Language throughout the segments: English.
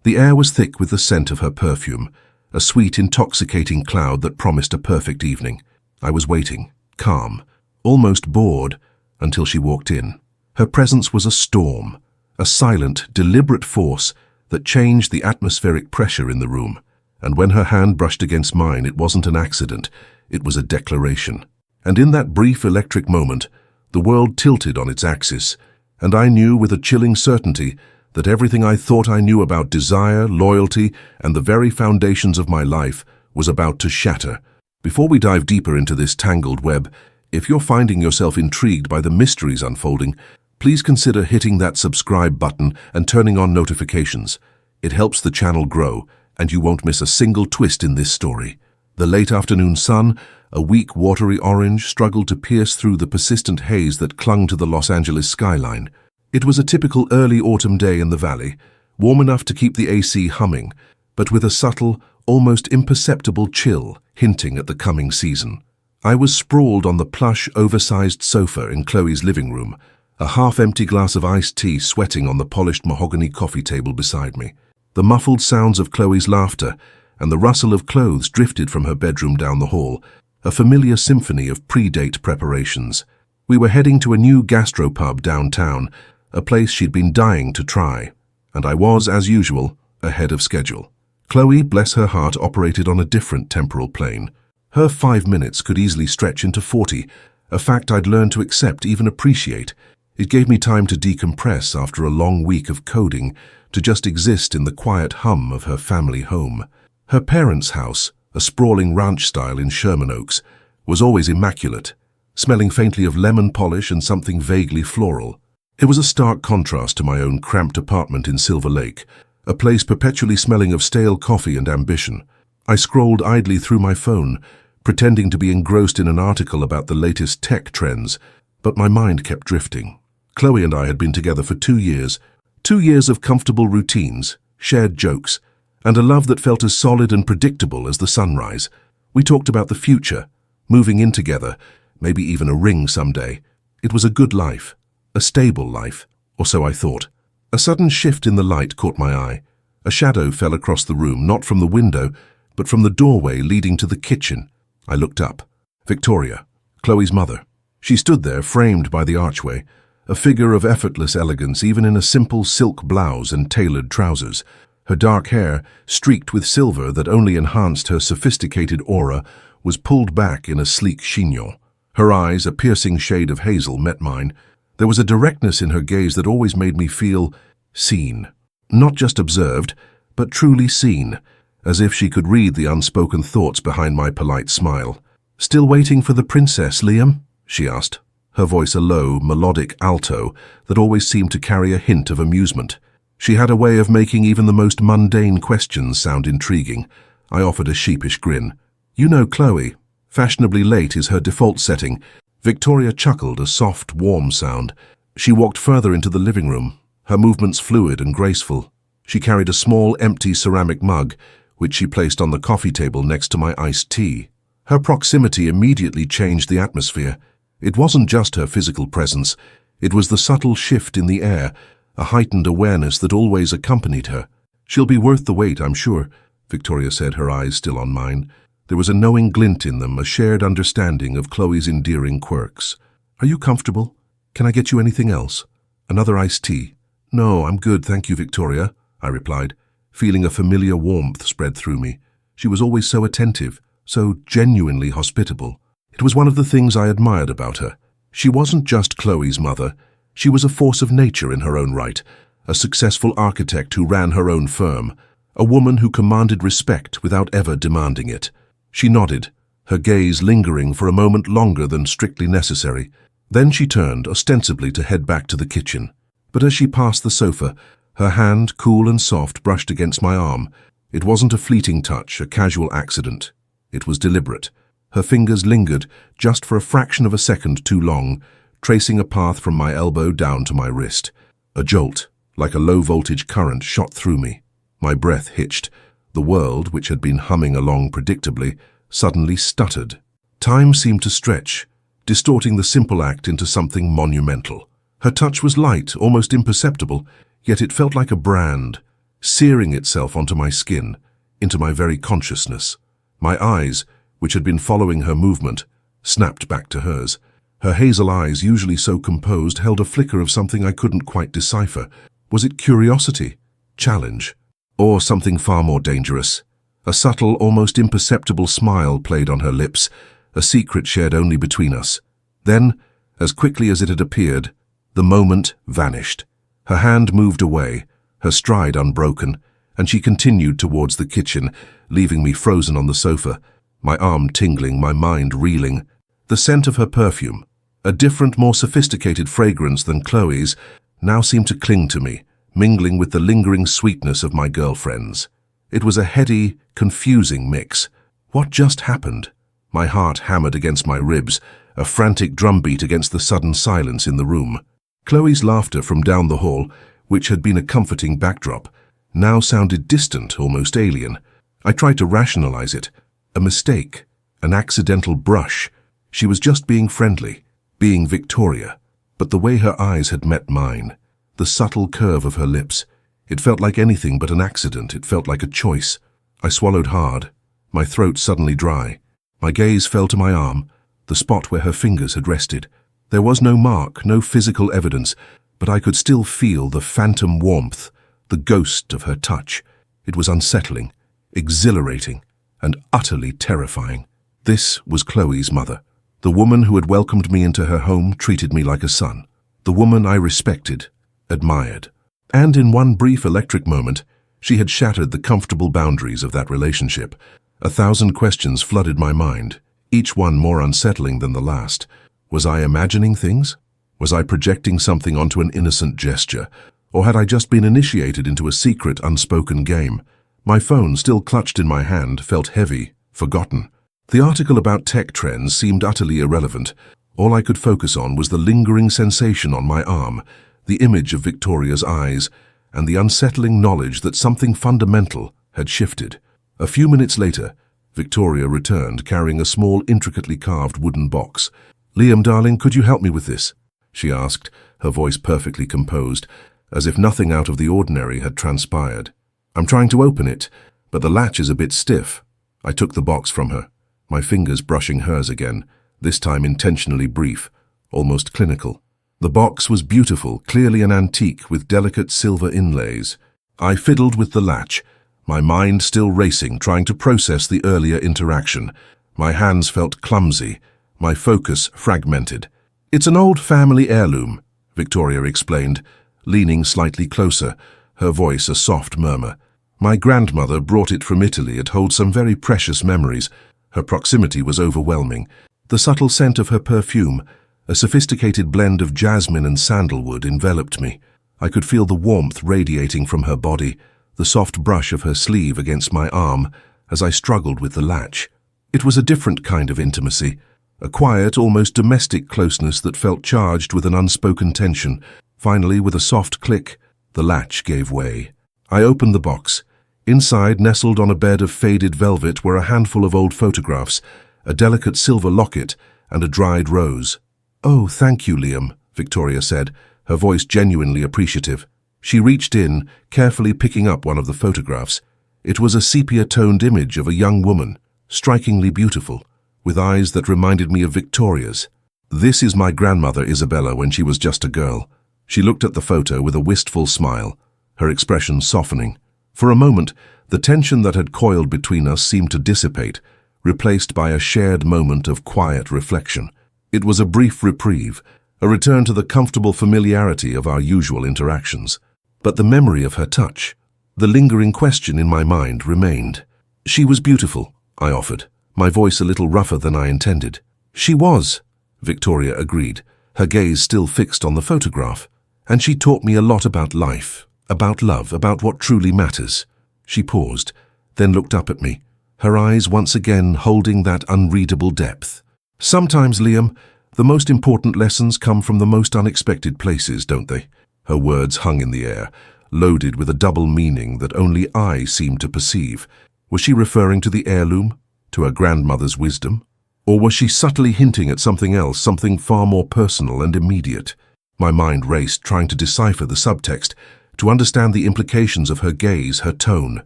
The air was thick with the scent of her perfume, a sweet, intoxicating cloud that promised a perfect evening. I was waiting, calm, almost bored, until she walked in. Her presence was a storm, a silent, deliberate force that changed the atmospheric pressure in the room. And when her hand brushed against mine, it wasn't an accident, it was a declaration. And in that brief electric moment, the world tilted on its axis, and I knew with a chilling certainty that everything I thought I knew about desire, loyalty, and the very foundations of my life was about to shatter. Before we dive deeper into this tangled web, if you're finding yourself intrigued by the mysteries unfolding, please consider hitting that subscribe button and turning on notifications. It helps the channel grow, and you won't miss a single twist in this story. The late afternoon sun, a weak watery orange, struggled to pierce through the persistent haze that clung to the Los Angeles skyline. It was a typical early autumn day in the valley, warm enough to keep the AC humming, but with a subtle, almost imperceptible chill hinting at the coming season. I was sprawled on the plush, oversized sofa in Chloe's living room, a half-empty glass of iced tea sweating on the polished mahogany coffee table beside me. The muffled sounds of Chloe's laughter and the rustle of clothes drifted from her bedroom down the hall, a familiar symphony of pre-date preparations. We were heading to a new gastropub downtown, a place she'd been dying to try, and I was, as usual, ahead of schedule. Chloe, bless her heart, operated on a different temporal plane. Her 5 minutes could easily stretch into 40, a fact I'd learned to accept, even appreciate. It gave me time to decompress after a long week of coding, to just exist in the quiet hum of her family home. Her parents' house, a sprawling ranch style in Sherman Oaks, was always immaculate, smelling faintly of lemon polish and something vaguely floral. It was a stark contrast to my own cramped apartment in Silver Lake, a place perpetually smelling of stale coffee and ambition. I scrolled idly through my phone, pretending to be engrossed in an article about the latest tech trends, but my mind kept drifting. Chloe and I had been together for 2 years, 2 years of comfortable routines, shared jokes, and a love that felt as solid and predictable as the sunrise. We talked about the future, moving in together, maybe even a ring someday. It was a good life, a stable life, or so I thought. A sudden shift in the light caught my eye. A shadow fell across the room, not from the window, but from the doorway leading to the kitchen. I looked up. Victoria, Chloe's mother. She stood there, framed by the archway, a figure of effortless elegance even in a simple silk blouse and tailored trousers. Her dark hair, streaked with silver that only enhanced her sophisticated aura, was pulled back in a sleek chignon. Her eyes, a piercing shade of hazel, met mine. There was a directness in her gaze that always made me feel seen. Not just observed, but truly seen, as if she could read the unspoken thoughts behind my polite smile. "Still waiting for the princess, Liam?" she asked, her voice a low, melodic alto that always seemed to carry a hint of amusement. She had a way of making even the most mundane questions sound intriguing. I offered a sheepish grin. "You know Chloe. Fashionably late is her default setting." Victoria chuckled, a soft, warm sound. She walked further into the living room, her movements fluid and graceful. She carried a small, empty ceramic mug, which she placed on the coffee table next to my iced tea. Her proximity immediately changed the atmosphere. It wasn't just her physical presence, it was the subtle shift in the air, a heightened awareness that always accompanied her. "She'll be worth the wait, I'm sure," Victoria said, her eyes still on mine. There was a knowing glint in them, a shared understanding of Chloe's endearing quirks. "Are you comfortable? Can I get you anything else? Another iced tea?" "No, I'm good, thank you, Victoria," I replied, feeling a familiar warmth spread through me. She was always so attentive, so genuinely hospitable. It was one of the things I admired about her. She wasn't just Chloe's mother. She was a force of nature in her own right, a successful architect who ran her own firm, a woman who commanded respect without ever demanding it. She nodded, her gaze lingering for a moment longer than strictly necessary. Then she turned, ostensibly to head back to the kitchen. But as she passed the sofa, her hand, cool and soft, brushed against my arm. It wasn't a fleeting touch, a casual accident. It was deliberate. Her fingers lingered, just for a fraction of a second too long, tracing a path from my elbow down to my wrist. A jolt, like a low-voltage current, shot through me. My breath hitched. The world, which had been humming along predictably, suddenly stuttered. Time seemed to stretch, distorting the simple act into something monumental. Her touch was light, almost imperceptible, yet it felt like a brand, searing itself onto my skin, into my very consciousness. My eyes, which had been following her movement, snapped back to hers. Her hazel eyes, usually so composed, held a flicker of something I couldn't quite decipher. Was it curiosity, challenge, or something far more dangerous? A subtle, almost imperceptible smile played on her lips, a secret shared only between us. Then, as quickly as it had appeared, the moment vanished. Her hand moved away, her stride unbroken, and she continued towards the kitchen, leaving me frozen on the sofa, my arm tingling, my mind reeling. The scent of her perfume, a different, more sophisticated fragrance than Chloe's, now seemed to cling to me, mingling with the lingering sweetness of my girlfriend's. It was a heady, confusing mix. What just happened? My heart hammered against my ribs, a frantic drumbeat against the sudden silence in the room. Chloe's laughter from down the hall, which had been a comforting backdrop, now sounded distant, almost alien. I tried to rationalize it. A mistake, an accidental brush. She was just being friendly, being Victoria. But the way her eyes had met mine, the subtle curve of her lips, it felt like anything but an accident. It felt like a choice. I swallowed hard, my throat suddenly dry. My gaze fell to my arm, the spot where her fingers had rested. There was no mark, no physical evidence, but I could still feel the phantom warmth, the ghost of her touch. It was unsettling, exhilarating, and utterly terrifying. This was Chloe's mother. The woman who had welcomed me into her home, treated me like a son. The woman I respected, admired. And in one brief electric moment, she had shattered the comfortable boundaries of that relationship. 1,000 questions flooded my mind, each one more unsettling than the last. Was I imagining things? Was I projecting something onto an innocent gesture? Or had I just been initiated into a secret, unspoken game? My phone, still clutched in my hand, felt heavy, forgotten. The article about tech trends seemed utterly irrelevant. All I could focus on was the lingering sensation on my arm, the image of Victoria's eyes, and the unsettling knowledge that something fundamental had shifted. A few minutes later, Victoria returned, carrying a small, intricately carved wooden box. "Liam, darling, could you help me with this?" she asked, her voice perfectly composed, as if nothing out of the ordinary had transpired. "I'm trying to open it, but the latch is a bit stiff." I took the box from her, my fingers brushing hers again, this time intentionally brief, almost clinical. The box was beautiful, clearly an antique with delicate silver inlays. I fiddled with the latch, my mind still racing, trying to process the earlier interaction. My hands felt clumsy, my focus fragmented. "It's an old family heirloom," Victoria explained, leaning slightly closer, her voice a soft murmur. "My grandmother brought it from Italy. It holds some very precious memories." Her proximity was overwhelming. The subtle scent of her perfume, a sophisticated blend of jasmine and sandalwood, enveloped me. I could feel the warmth radiating from her body, the soft brush of her sleeve against my arm as I struggled with the latch. It was a different kind of intimacy, a quiet, almost domestic closeness that felt charged with an unspoken tension. Finally, with a soft click, the latch gave way. I opened the box. Inside, nestled on a bed of faded velvet, were a handful of old photographs, a delicate silver locket, and a dried rose. "Oh, thank you, Liam," Victoria said, her voice genuinely appreciative. She reached in, carefully picking up one of the photographs. It was a sepia-toned image of a young woman, strikingly beautiful, with eyes that reminded me of Victoria's. "This is my grandmother Isabella when she was just a girl." She looked at the photo with a wistful smile, her expression softening. For a moment, the tension that had coiled between us seemed to dissipate, replaced by a shared moment of quiet reflection. It was a brief reprieve, a return to the comfortable familiarity of our usual interactions. But the memory of her touch, the lingering question in my mind, remained. "She was beautiful," I offered, my voice a little rougher than I intended. "She was," Victoria agreed, her gaze still fixed on the photograph. "And she taught me a lot about life, about love, about what truly matters." She paused, then looked up at me, her eyes once again holding that unreadable depth. "Sometimes, Liam, the most important lessons come from the most unexpected places, don't they?" Her words hung in the air, loaded with a double meaning that only I seemed to perceive. Was she referring to the heirloom, to her grandmother's wisdom? Or was she subtly hinting at something else, something far more personal and immediate? My mind raced, trying to decipher the subtext, to understand the implications of her gaze, her tone.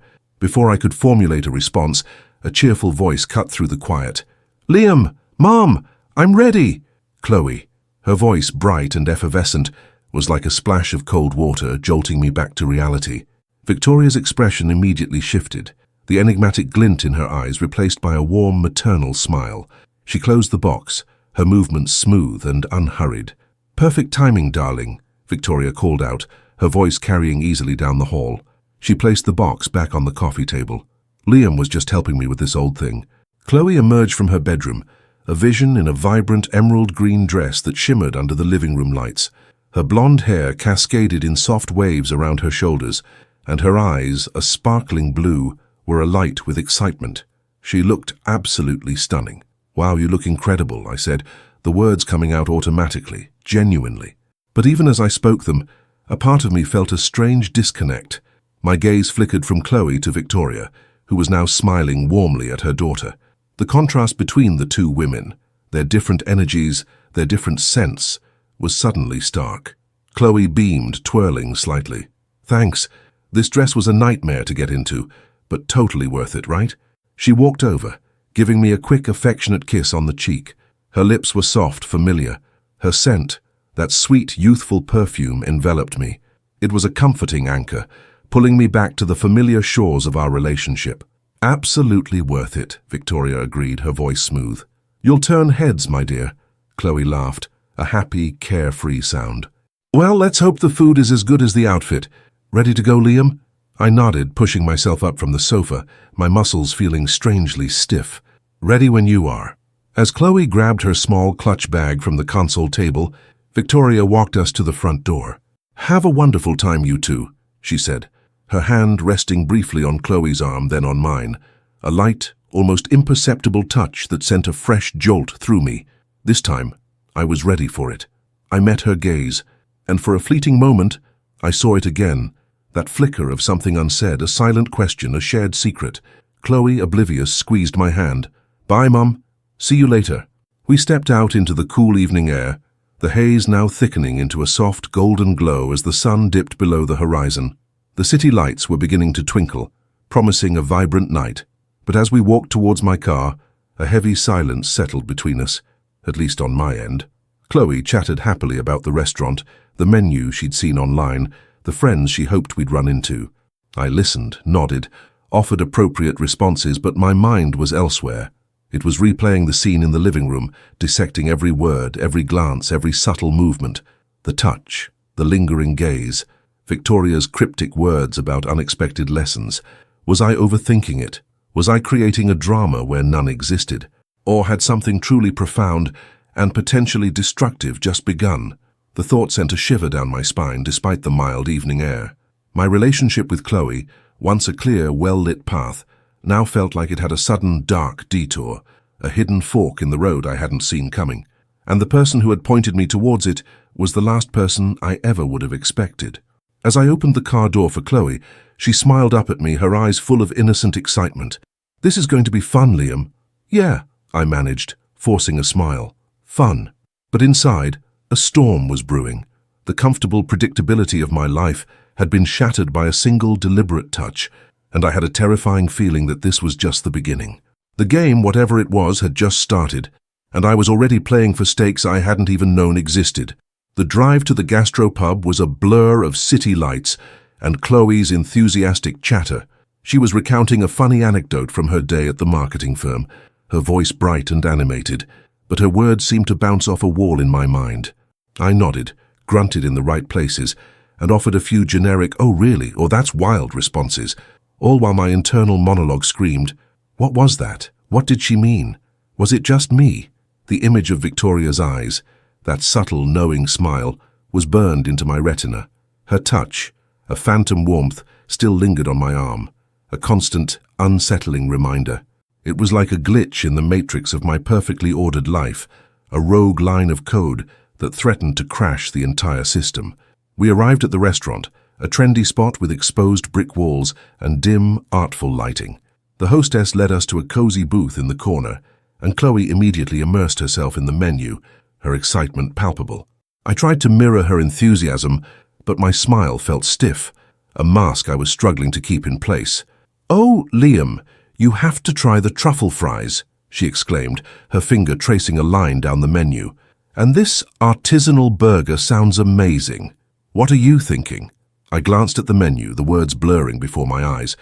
Before I could formulate a response, a cheerful voice cut through the quiet. "Liam! Mom! I'm ready!" Chloe, her voice bright and effervescent, was like a splash of cold water jolting me back to reality. Victoria's expression immediately shifted, the enigmatic glint in her eyes replaced by a warm maternal smile. She closed the box, her movements smooth and unhurried. "Perfect timing, darling," Victoria called out, her voice carrying easily down the hall. She placed the box back on the coffee table. "Liam was just helping me with this old thing." Chloe emerged from her bedroom, a vision in a vibrant emerald green dress that shimmered under the living room lights. Her blonde hair cascaded in soft waves around her shoulders, and her eyes, a sparkling blue, were alight with excitement. She looked absolutely stunning. "Wow, you look incredible," I said, the words coming out automatically, genuinely. But even as I spoke them, a part of me felt a strange disconnect. My gaze flickered from Chloe to Victoria, who was now smiling warmly at her daughter. The contrast between the two women, their different energies, their different scents, was suddenly stark. Chloe beamed, twirling slightly. "Thanks. This dress was a nightmare to get into, but totally worth it, right?" She walked over, giving me a quick, affectionate kiss on the cheek. Her lips were soft, familiar. Her scent, that sweet, youthful perfume, enveloped me. It was a comforting anchor, pulling me back to the familiar shores of our relationship. "Absolutely worth it," Victoria agreed, her voice smooth. "You'll turn heads, my dear," Chloe laughed, a happy, carefree sound. "Well, let's hope the food is as good as the outfit. Ready to go, Liam?" I nodded, pushing myself up from the sofa, my muscles feeling strangely stiff. "Ready when you are." As Chloe grabbed her small clutch bag from the console table, Victoria walked us to the front door. "Have a wonderful time, you two," she said, her hand resting briefly on Chloe's arm, then on mine, a light, almost imperceptible touch that sent a fresh jolt through me. This time, I was ready for it. I met her gaze, and for a fleeting moment, I saw it again, that flicker of something unsaid, a silent question, a shared secret. Chloe, oblivious, squeezed my hand. "Bye, Mum. See you later." We stepped out into the cool evening air, the haze now thickening into a soft golden glow as the sun dipped below the horizon. The city lights were beginning to twinkle, promising a vibrant night. But as we walked towards my car, a heavy silence settled between us, at least on my end. Chloe chattered happily about the restaurant, the menu she'd seen online, the friends she hoped we'd run into. I listened, nodded, offered appropriate responses, but my mind was elsewhere. It was replaying the scene in the living room, dissecting every word, every glance, every subtle movement. The touch, the lingering gaze, Victoria's cryptic words about unexpected lessons. Was I overthinking it? Was I creating a drama where none existed? Or had something truly profound and potentially destructive just begun? The thought sent a shiver down my spine despite the mild evening air. My relationship with Chloe, once a clear, well-lit path, now felt like it had a sudden, dark detour, a hidden fork in the road I hadn't seen coming. And the person who had pointed me towards it was the last person I ever would have expected. As I opened the car door for Chloe, she smiled up at me, her eyes full of innocent excitement. "This is going to be fun, Liam." "Yeah," I managed, forcing a smile. "Fun." But inside, a storm was brewing. The comfortable predictability of my life had been shattered by a single deliberate touch, and I had a terrifying feeling that this was just the beginning. The game, whatever it was, had just started, and I was already playing for stakes I hadn't even known existed. The drive to the gastropub was a blur of city lights and Chloe's enthusiastic chatter. She was recounting a funny anecdote from her day at the marketing firm, her voice bright and animated, but her words seemed to bounce off a wall in my mind. I nodded, grunted in the right places, and offered a few generic, "Oh really?" or "That's wild" responses, all while my internal monologue screamed, "What was that? What did she mean? Was it just me?" The image of Victoria's eyes, that subtle, knowing smile, was burned into my retina. Her touch, a phantom warmth, still lingered on my arm, a constant, unsettling reminder. It was like a glitch in the matrix of my perfectly ordered life, a rogue line of code that threatened to crash the entire system. We arrived at the restaurant, a trendy spot with exposed brick walls and dim, artful lighting. The hostess led us to a cozy booth in the corner, and Chloe immediately immersed herself in the menu, her excitement palpable. I tried to mirror her enthusiasm, but my smile felt stiff, a mask I was struggling to keep in place. "Oh, Liam, you have to try the truffle fries," she exclaimed, her finger tracing a line down the menu. "And this artisanal burger sounds amazing. What are you thinking?" I glanced at the menu, the words blurring before my eyes.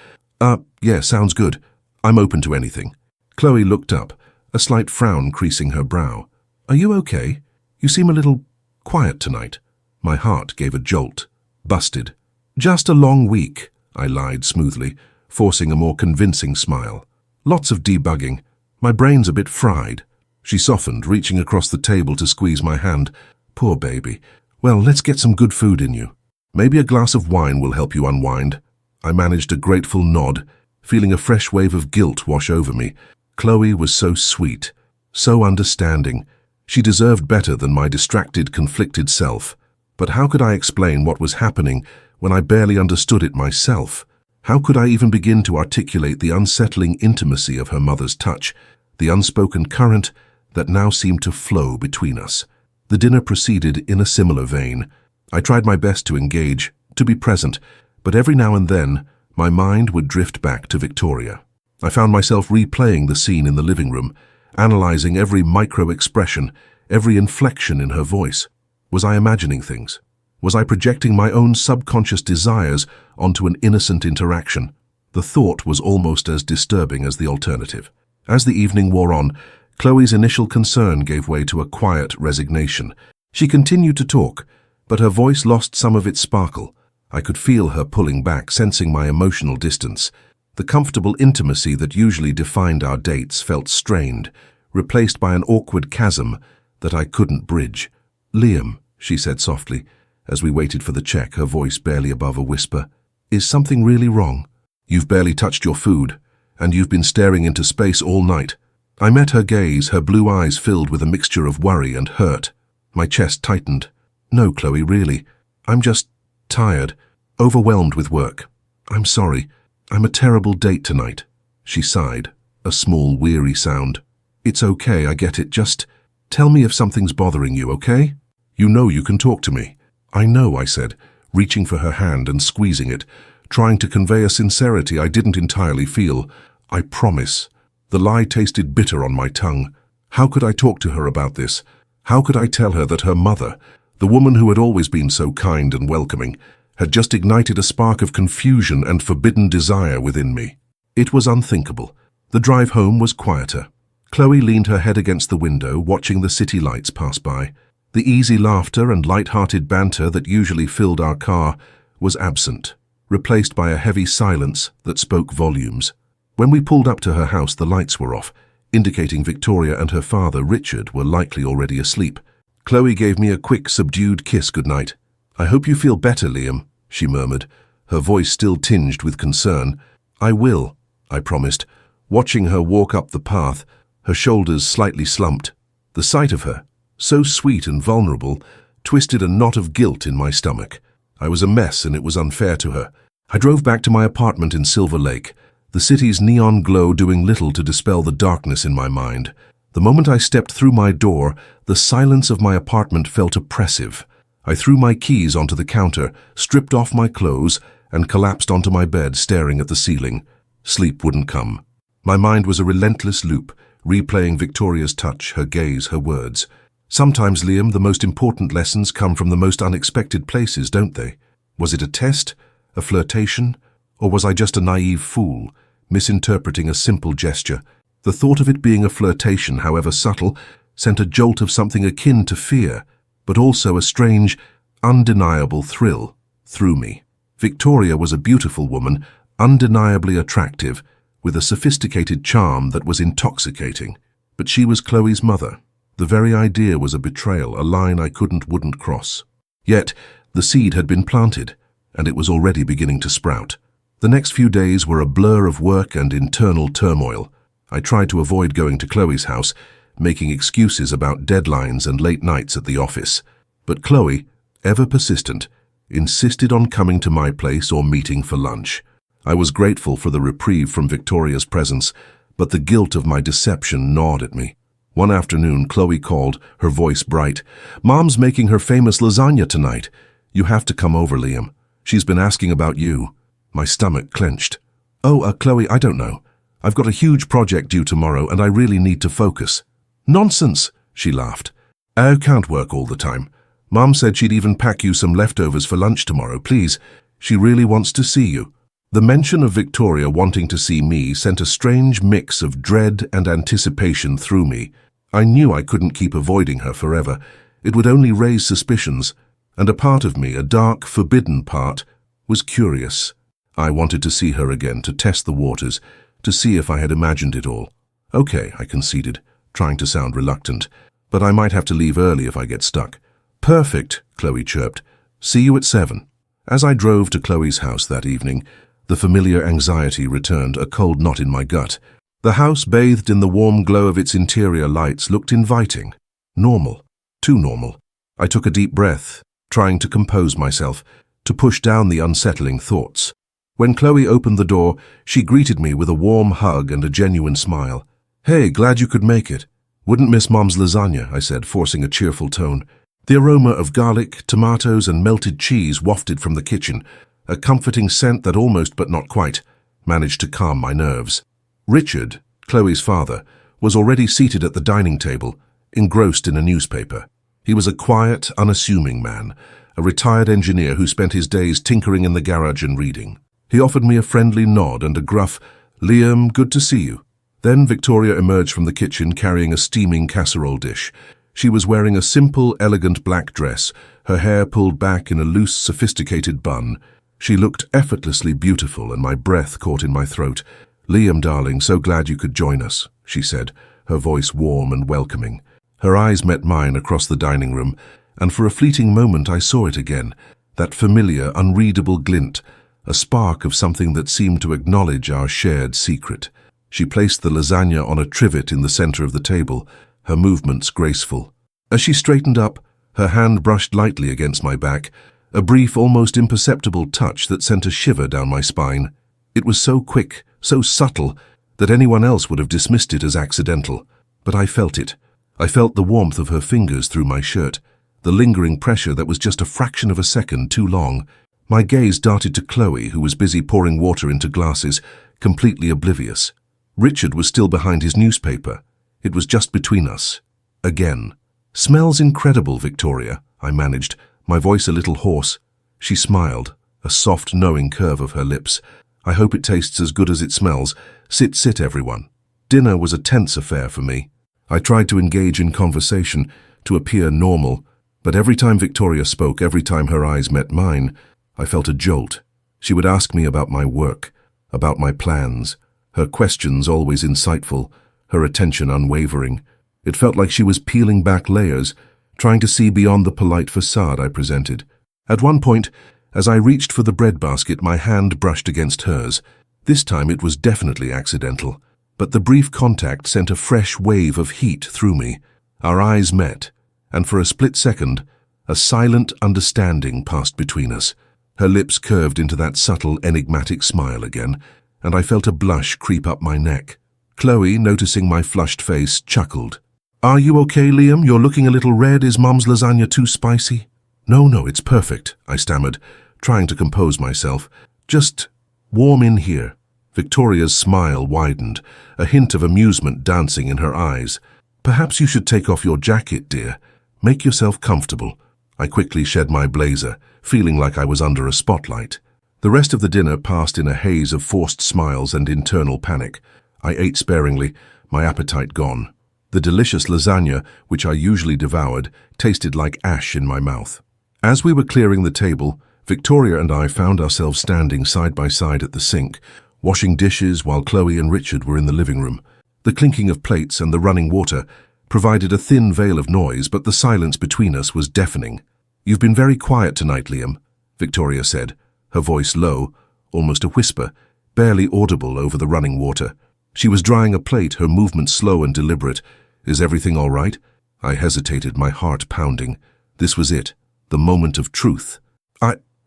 Yeah, sounds good. I'm open to anything." Chloe looked up, a slight frown creasing her brow. "Are you okay? You seem a little quiet tonight." My heart gave a jolt. Busted. "Just a long week," I lied smoothly, forcing a more convincing smile. "Lots of debugging. My brain's a bit fried." She softened, reaching across the table to squeeze my hand. "Poor baby. Well, let's get some good food in you. Maybe a glass of wine will help you unwind." I managed a grateful nod, feeling a fresh wave of guilt wash over me. Chloe was so sweet, so understanding. She deserved better than my distracted, conflicted self. But how could I explain what was happening when I barely understood it myself? How could I even begin to articulate the unsettling intimacy of her mother's touch, the unspoken current that now seemed to flow between us? The dinner proceeded in a similar vein. I tried my best to engage, to be present, but every now and then, my mind would drift back to Victoria. I found myself replaying the scene in the living room, analyzing every micro-expression, every inflection in her voice. Was I imagining things? Was I projecting my own subconscious desires onto an innocent interaction? The thought was almost as disturbing as the alternative. As the evening wore on, Chloe's initial concern gave way to a quiet resignation. She continued to talk, but her voice lost some of its sparkle. I could feel her pulling back, sensing my emotional distance. The comfortable intimacy that usually defined our dates felt strained, replaced by an awkward chasm that I couldn't bridge. "Liam," she said softly, as we waited for the check, her voice barely above a whisper, "is something really wrong? You've barely touched your food, and you've been staring into space all night." I met her gaze, her blue eyes filled with a mixture of worry and hurt. My chest tightened. "No, Chloe, really. I'm just tired, overwhelmed with work. I'm sorry. I'm a terrible date tonight." She sighed, a small, weary sound. "It's okay, I get it. Just tell me if something's bothering you, okay? You know you can talk to me." "I know," I said, reaching for her hand and squeezing it, trying to convey a sincerity I didn't entirely feel. "I promise." The lie tasted bitter on my tongue. How could I talk to her about this? How could I tell her that her mother, the woman who had always been so kind and welcoming, had just ignited a spark of confusion and forbidden desire within me? It was unthinkable. The drive home was quieter. Chloe leaned her head against the window, watching the city lights pass by. The easy laughter and light-hearted banter that usually filled our car was absent, replaced by a heavy silence that spoke volumes. When we pulled up to her house, the lights were off, indicating Victoria and her father, Richard, were likely already asleep. Chloe gave me a quick, subdued kiss goodnight. "I hope you feel better, Liam," she murmured, her voice still tinged with concern. "I will," I promised, watching her walk up the path, her shoulders slightly slumped. The sight of her, so sweet and vulnerable, twisted a knot of guilt in my stomach. I was a mess and it was unfair to her. I drove back to my apartment in Silver Lake, the city's neon glow doing little to dispel the darkness in my mind. The moment I stepped through my door, the silence of my apartment felt oppressive. I threw my keys onto the counter, stripped off my clothes, and collapsed onto my bed, staring at the ceiling. Sleep wouldn't come. My mind was a relentless loop, replaying Victoria's touch, her gaze, her words. Sometimes, Liam, the most important lessons come from the most unexpected places, don't they? Was it a test, a flirtation, or was I just a naive fool, misinterpreting a simple gesture? The thought of it being a flirtation, however subtle, sent a jolt of something akin to fear, but also a strange, undeniable thrill through me. Victoria was a beautiful woman, undeniably attractive, with a sophisticated charm that was intoxicating. But she was Chloe's mother. The very idea was a betrayal, a line I wouldn't cross. Yet, the seed had been planted, and it was already beginning to sprout. The next few days were a blur of work and internal turmoil. I tried to avoid going to Chloe's house, making excuses about deadlines and late nights at the office. But Chloe, ever persistent, insisted on coming to my place or meeting for lunch. I was grateful for the reprieve from Victoria's presence, but the guilt of my deception gnawed at me. One afternoon, Chloe called, her voice bright. "Mom's making her famous lasagna tonight. You have to come over, Liam." She's been asking about you. My stomach clenched. Oh, Chloe, I don't know. I've got a huge project due tomorrow and I really need to focus. Nonsense, she laughed. I can't work all the time. Mom said she'd even pack you some leftovers for lunch tomorrow, please. She really wants to see you. The mention of Victoria wanting to see me sent a strange mix of dread and anticipation through me. I knew I couldn't keep avoiding her forever. It would only raise suspicions, and a part of me, a dark, forbidden part, was curious. I wanted to see her again, to test the waters, to see if I had imagined it all. Okay, I conceded, trying to sound reluctant, but I might have to leave early if I get stuck. Perfect, Chloe chirped. See you at 7. As I drove to Chloe's house that evening, the familiar anxiety returned, a cold knot in my gut. The house, bathed in the warm glow of its interior lights, looked inviting. Normal. Too normal. I took a deep breath, trying to compose myself, to push down the unsettling thoughts. When Chloe opened the door, she greeted me with a warm hug and a genuine smile. Hey, glad you could make it. Wouldn't miss Mom's lasagna, I said, forcing a cheerful tone. The aroma of garlic, tomatoes, and melted cheese wafted from the kitchen, a comforting scent that almost, but not quite, managed to calm my nerves. Richard, Chloe's father, was already seated at the dining table, engrossed in a newspaper. He was a quiet, unassuming man, a retired engineer who spent his days tinkering in the garage and reading. He offered me a friendly nod and a gruff, "Liam, good to see you." Then Victoria emerged from the kitchen carrying a steaming casserole dish. She was wearing a simple, elegant black dress, her hair pulled back in a loose, sophisticated bun. She looked effortlessly beautiful, and my breath caught in my throat. "Liam, darling, so glad you could join us," she said, her voice warm and welcoming. Her eyes met mine across the dining room, and for a fleeting moment I saw it again, that familiar, unreadable glint, a spark of something that seemed to acknowledge our shared secret. She placed the lasagna on a trivet in the center of the table, her movements graceful. As she straightened up, her hand brushed lightly against my back, a brief, almost imperceptible touch that sent a shiver down my spine. It was so quick, so subtle, that anyone else would have dismissed it as accidental. But I felt it. I felt the warmth of her fingers through my shirt, the lingering pressure that was just a fraction of a second too long. My gaze darted to Chloe, who was busy pouring water into glasses, completely oblivious. Richard was still behind his newspaper. It was just between us. Again. "Smells incredible, Victoria," I managed, my voice a little hoarse. She smiled, a soft, knowing curve of her lips. "I hope it tastes as good as it smells. Sit, everyone." Dinner was a tense affair for me. I tried to engage in conversation, to appear normal, but every time Victoria spoke, every time her eyes met mine, I felt a jolt. She would ask me about my work, about my plans, her questions always insightful, her attention unwavering. It felt like she was peeling back layers, trying to see beyond the polite facade I presented. At one point, as I reached for the breadbasket, my hand brushed against hers. This time it was definitely accidental, but the brief contact sent a fresh wave of heat through me. Our eyes met, and for a split second, a silent understanding passed between us. Her lips curved into that subtle, enigmatic smile again, and I felt a blush creep up my neck. Chloe, noticing my flushed face, chuckled. "Are you okay, Liam? You're looking a little red. Is Mom's lasagna too spicy?" No, it's perfect," I stammered, trying to compose myself. "Just warm in here." Victoria's smile widened, a hint of amusement dancing in her eyes. "Perhaps you should take off your jacket, dear. Make yourself comfortable." I quickly shed my blazer, feeling like I was under a spotlight. The rest of the dinner passed in a haze of forced smiles and internal panic. I ate sparingly, my appetite gone. The delicious lasagna, which I usually devoured, tasted like ash in my mouth. As we were clearing the table, Victoria and I found ourselves standing side by side at the sink, washing dishes while Chloe and Richard were in the living room. The clinking of plates and the running water provided a thin veil of noise, but the silence between us was deafening. "You've been very quiet tonight, Liam," Victoria said, her voice low, almost a whisper, barely audible over the running water. She was drying a plate, her movements slow and deliberate. "Is everything all right?" I hesitated, my heart pounding. This was it, the moment of truth.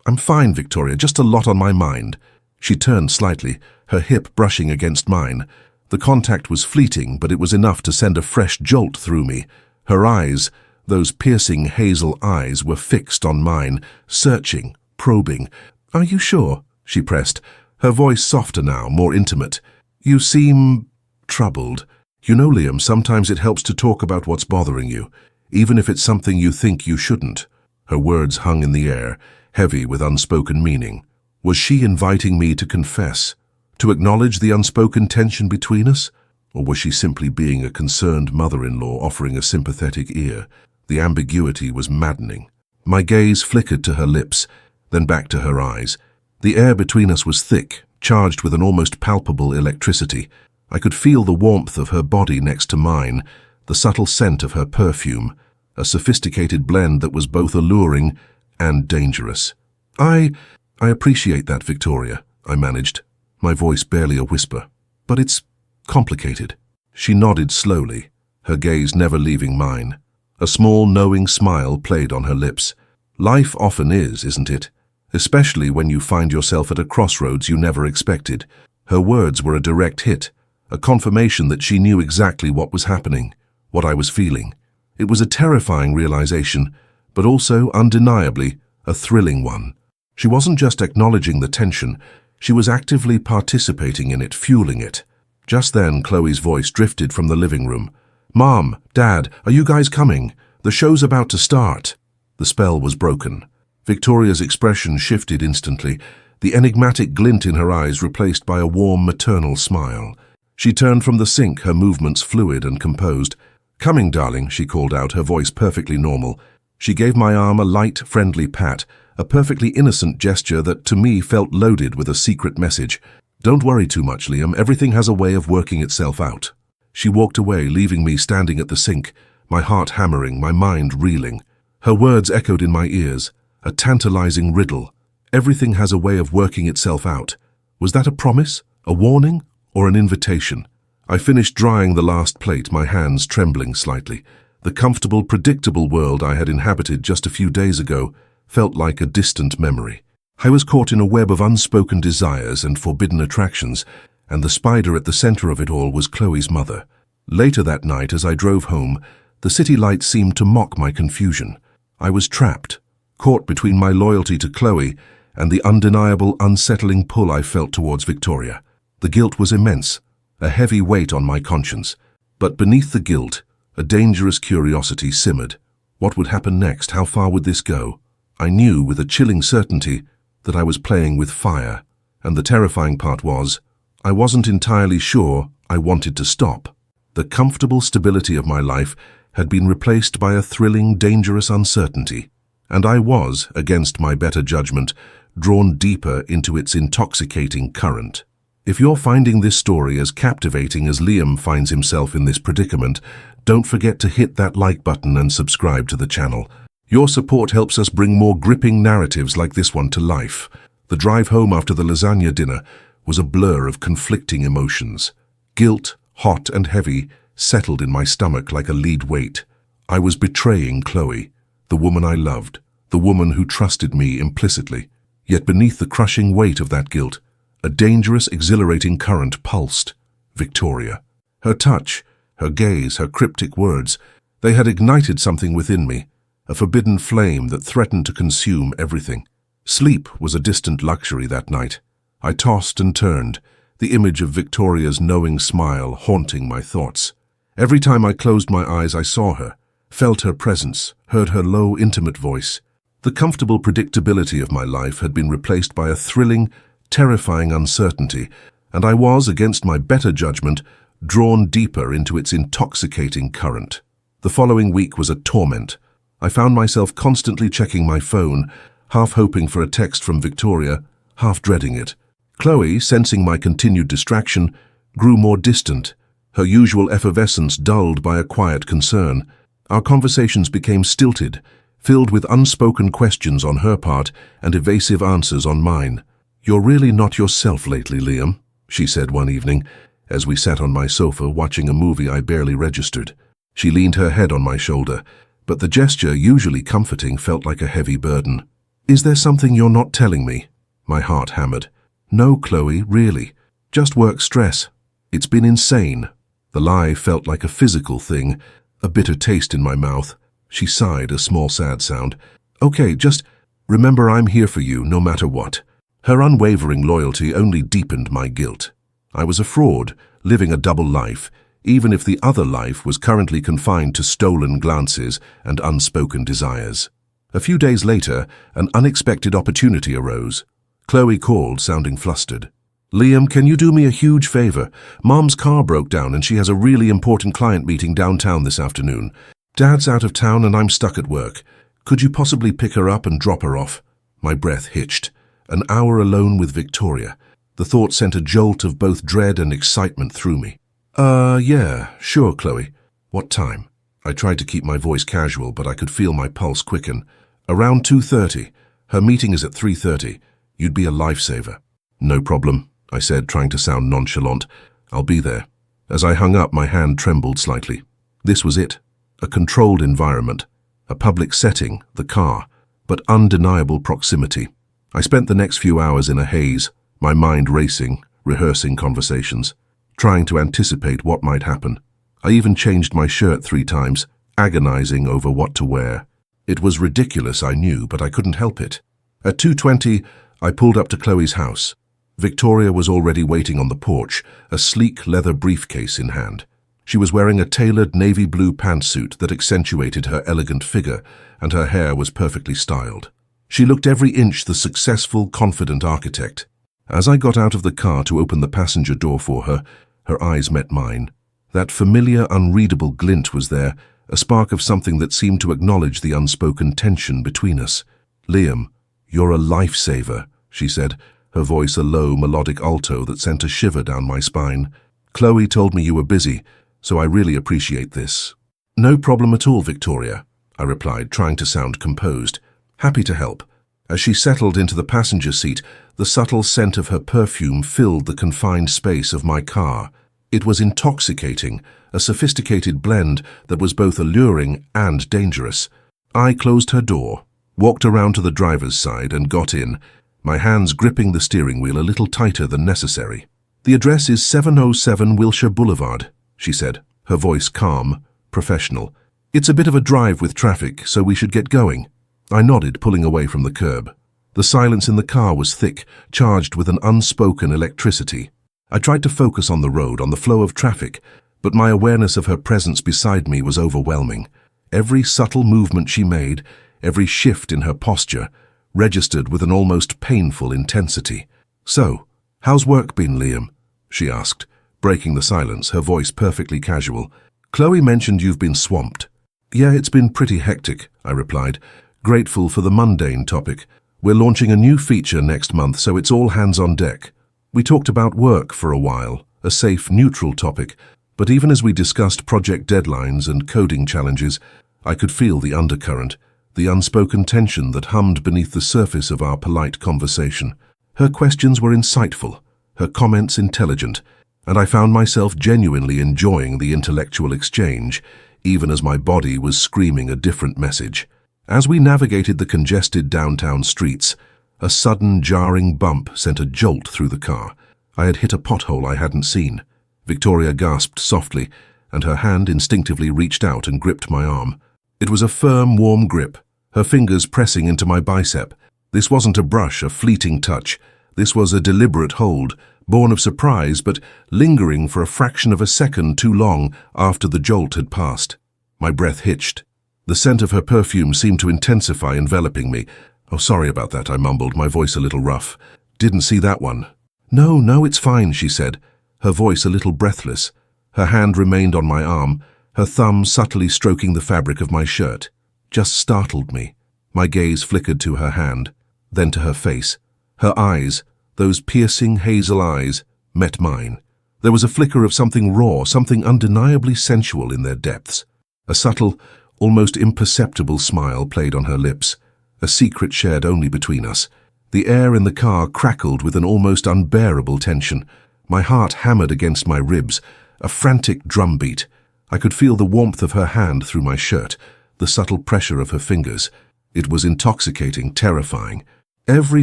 I'm fine, Victoria, just a lot on my mind." She turned slightly, her hip brushing against mine. The contact was fleeting, but it was enough to send a fresh jolt through me. Her eyes, those piercing hazel eyes, were fixed on mine, searching, probing. "Are you sure?" she pressed, her voice softer now, more intimate. "You seem troubled. You know, Liam, sometimes it helps to talk about what's bothering you, even if it's something you think you shouldn't." Her words hung in the air, heavy with unspoken meaning. Was she inviting me to confess, to acknowledge the unspoken tension between us? Or was she simply being a concerned mother-in-law offering a sympathetic ear? The ambiguity was maddening. My gaze flickered to her lips, then back to her eyes. The air between us was thick, charged with an almost palpable electricity. I could feel the warmth of her body next to mine, the subtle scent of her perfume, a sophisticated blend that was both alluring and dangerous. I appreciate that, Victoria," I managed, my voice barely a whisper. "But it's complicated." She nodded slowly, her gaze never leaving mine. A small, knowing smile played on her lips. Life often is, isn't it? Especially when you find yourself at a crossroads you never expected. Her words were a direct hit, a confirmation that she knew exactly what was happening, what I was feeling. It was a terrifying realization, but also, undeniably, a thrilling one. She wasn't just acknowledging the tension, she was actively participating in it, fueling it. Just then, Chloe's voice drifted from the living room. "Mom, Dad, are you guys coming? The show's about to start." The spell was broken. Victoria's expression shifted instantly, the enigmatic glint in her eyes replaced by a warm maternal smile. She turned from the sink, her movements fluid and composed. "Coming, darling," she called out, her voice perfectly normal. She gave my arm a light, friendly pat, a perfectly innocent gesture that to me felt loaded with a secret message. "Don't worry too much, Liam. Everything has a way of working itself out." She walked away, leaving me standing at the sink, my heart hammering, my mind reeling. Her words echoed in my ears, a tantalizing riddle. Everything has a way of working itself out. Was that a promise, a warning, or an invitation? I finished drying the last plate, my hands trembling slightly. The comfortable, predictable world I had inhabited just a few days ago felt like a distant memory. I was caught in a web of unspoken desires and forbidden attractions, and the spider at the center of it all was Chloe's mother. Later that night, as I drove home, the city lights seemed to mock my confusion. I was trapped, caught between my loyalty to Chloe and the undeniable, unsettling pull I felt towards Victoria. The guilt was immense, a heavy weight on my conscience. But beneath the guilt, a dangerous curiosity simmered. What would happen next? How far would this go? I knew with a chilling certainty that I was playing with fire, and the terrifying part was, I wasn't entirely sure I wanted to stop. The comfortable stability of my life had been replaced by a thrilling, dangerous uncertainty, and I was, against my better judgment, drawn deeper into its intoxicating current. If you're finding this story as captivating as Liam finds himself in this predicament, don't forget to hit that like button and subscribe to the channel. Your support helps us bring more gripping narratives like this one to life. The drive home after the lasagna dinner was a blur of conflicting emotions. Guilt, hot and heavy, settled in my stomach like a lead weight. I was betraying Chloe, the woman I loved, the woman who trusted me implicitly. Yet beneath the crushing weight of that guilt, a dangerous, exhilarating current pulsed. Victoria. Her touch, her gaze, her cryptic words, they had ignited something within me, a forbidden flame that threatened to consume everything. Sleep was a distant luxury that night. I tossed and turned, the image of Victoria's knowing smile haunting my thoughts. Every time I closed my eyes, I saw her, felt her presence, heard her low, intimate voice. The comfortable predictability of my life had been replaced by a thrilling, terrifying uncertainty, and I was, against my better judgment, drawn deeper into its intoxicating current. The following week was a torment. I found myself constantly checking my phone, half hoping for a text from Victoria, half dreading it. Chloe, sensing my continued distraction, grew more distant, her usual effervescence dulled by a quiet concern. Our conversations became stilted, filled with unspoken questions on her part and evasive answers on mine. "You're really not yourself lately, Liam," she said one evening, as we sat on my sofa watching a movie I barely registered. She leaned her head on my shoulder, but the gesture, usually comforting, felt like a heavy burden. "Is there something you're not telling me?" My heart hammered. "No, Chloe, really. Just work stress. It's been insane." The lie felt like a physical thing, a bitter taste in my mouth. She sighed, a small sad sound. "Okay, just remember I'm here for you no matter what." Her unwavering loyalty only deepened my guilt. I was a fraud, living a double life, even if the other life was currently confined to stolen glances and unspoken desires. A few days later, an unexpected opportunity arose. Chloe called, sounding flustered. "Liam, can you do me a huge favor? Mom's car broke down and she has a really important client meeting downtown this afternoon. Dad's out of town and I'm stuck at work. Could you possibly pick her up and drop her off?" My breath hitched. An hour alone with Victoria. The thought sent a jolt of both dread and excitement through me. Yeah, sure, Chloe. What time?" I tried to keep my voice casual, but I could feel my pulse quicken. "Around 2:30. Her meeting is at 3:30. You'd be a lifesaver." "No problem," I said, trying to sound nonchalant. "I'll be there." As I hung up, my hand trembled slightly. This was it. A controlled environment. A public setting, the car, but undeniable proximity. I spent the next few hours in a haze, my mind racing, rehearsing conversations, trying to anticipate what might happen. I even changed my shirt 3 times, agonizing over what to wear. It was ridiculous, I knew, but I couldn't help it. At 2:20, I pulled up to Chloe's house. Victoria was already waiting on the porch, a sleek leather briefcase in hand. She was wearing a tailored navy blue pantsuit that accentuated her elegant figure, and her hair was perfectly styled. She looked every inch the successful, confident architect. As I got out of the car to open the passenger door for her, her eyes met mine. That familiar, unreadable glint was there, a spark of something that seemed to acknowledge the unspoken tension between us. "Liam, you're a lifesaver," she said, her voice a low, melodic alto that sent a shiver down my spine. "Chloe told me you were busy, so I really appreciate this." "No problem at all, Victoria," I replied, trying to sound composed. "Happy to help." As she settled into the passenger seat, the subtle scent of her perfume filled the confined space of my car. It was intoxicating, a sophisticated blend that was both alluring and dangerous. I closed her door, walked around to the driver's side and got in, my hands gripping the steering wheel a little tighter than necessary. "The address is 707 Wilshire Boulevard," she said, her voice calm, professional. "It's a bit of a drive with traffic, so we should get going." I nodded, pulling away from the curb. The silence in the car was thick, charged with an unspoken electricity. I tried to focus on the road, on the flow of traffic, but my awareness of her presence beside me was overwhelming. Every subtle movement she made, every shift in her posture, registered with an almost painful intensity. "So, how's work been, Liam?" she asked, breaking the silence, her voice perfectly casual. "Chloe mentioned you've been swamped." "Yeah, it's been pretty hectic," I replied, grateful for the mundane topic. "We're launching a new feature next month, so it's all hands on deck." We talked about work for a while, a safe, neutral topic, but even as we discussed project deadlines and coding challenges, I could feel the undercurrent, the unspoken tension that hummed beneath the surface of our polite conversation. Her questions were insightful, her comments intelligent, and I found myself genuinely enjoying the intellectual exchange, even as my body was screaming a different message. As we navigated the congested downtown streets, a sudden jarring bump sent a jolt through the car. I had hit a pothole I hadn't seen. Victoria gasped softly, and her hand instinctively reached out and gripped my arm. It was a firm, warm grip, her fingers pressing into my bicep. This wasn't a brush, a fleeting touch. This was a deliberate hold, born of surprise but lingering for a fraction of a second too long after the jolt had passed. My breath hitched. The scent of her perfume seemed to intensify, enveloping me. "Oh, sorry about that," I mumbled, my voice a little rough. "Didn't see that one." No, it's fine," she said, her voice a little breathless. Her hand remained on my arm, her thumb subtly stroking the fabric of my shirt. Just startled me. My gaze flickered to her hand, then to her face. Her eyes, those piercing hazel eyes, met mine. There was a flicker of something raw, something undeniably sensual in their depths. A subtle, almost imperceptible smile played on her lips, a secret shared only between us. The air in the car crackled with an almost unbearable tension. My heart hammered against my ribs, a frantic drumbeat. I could feel the warmth of her hand through my shirt, the subtle pressure of her fingers. It was intoxicating, terrifying. Every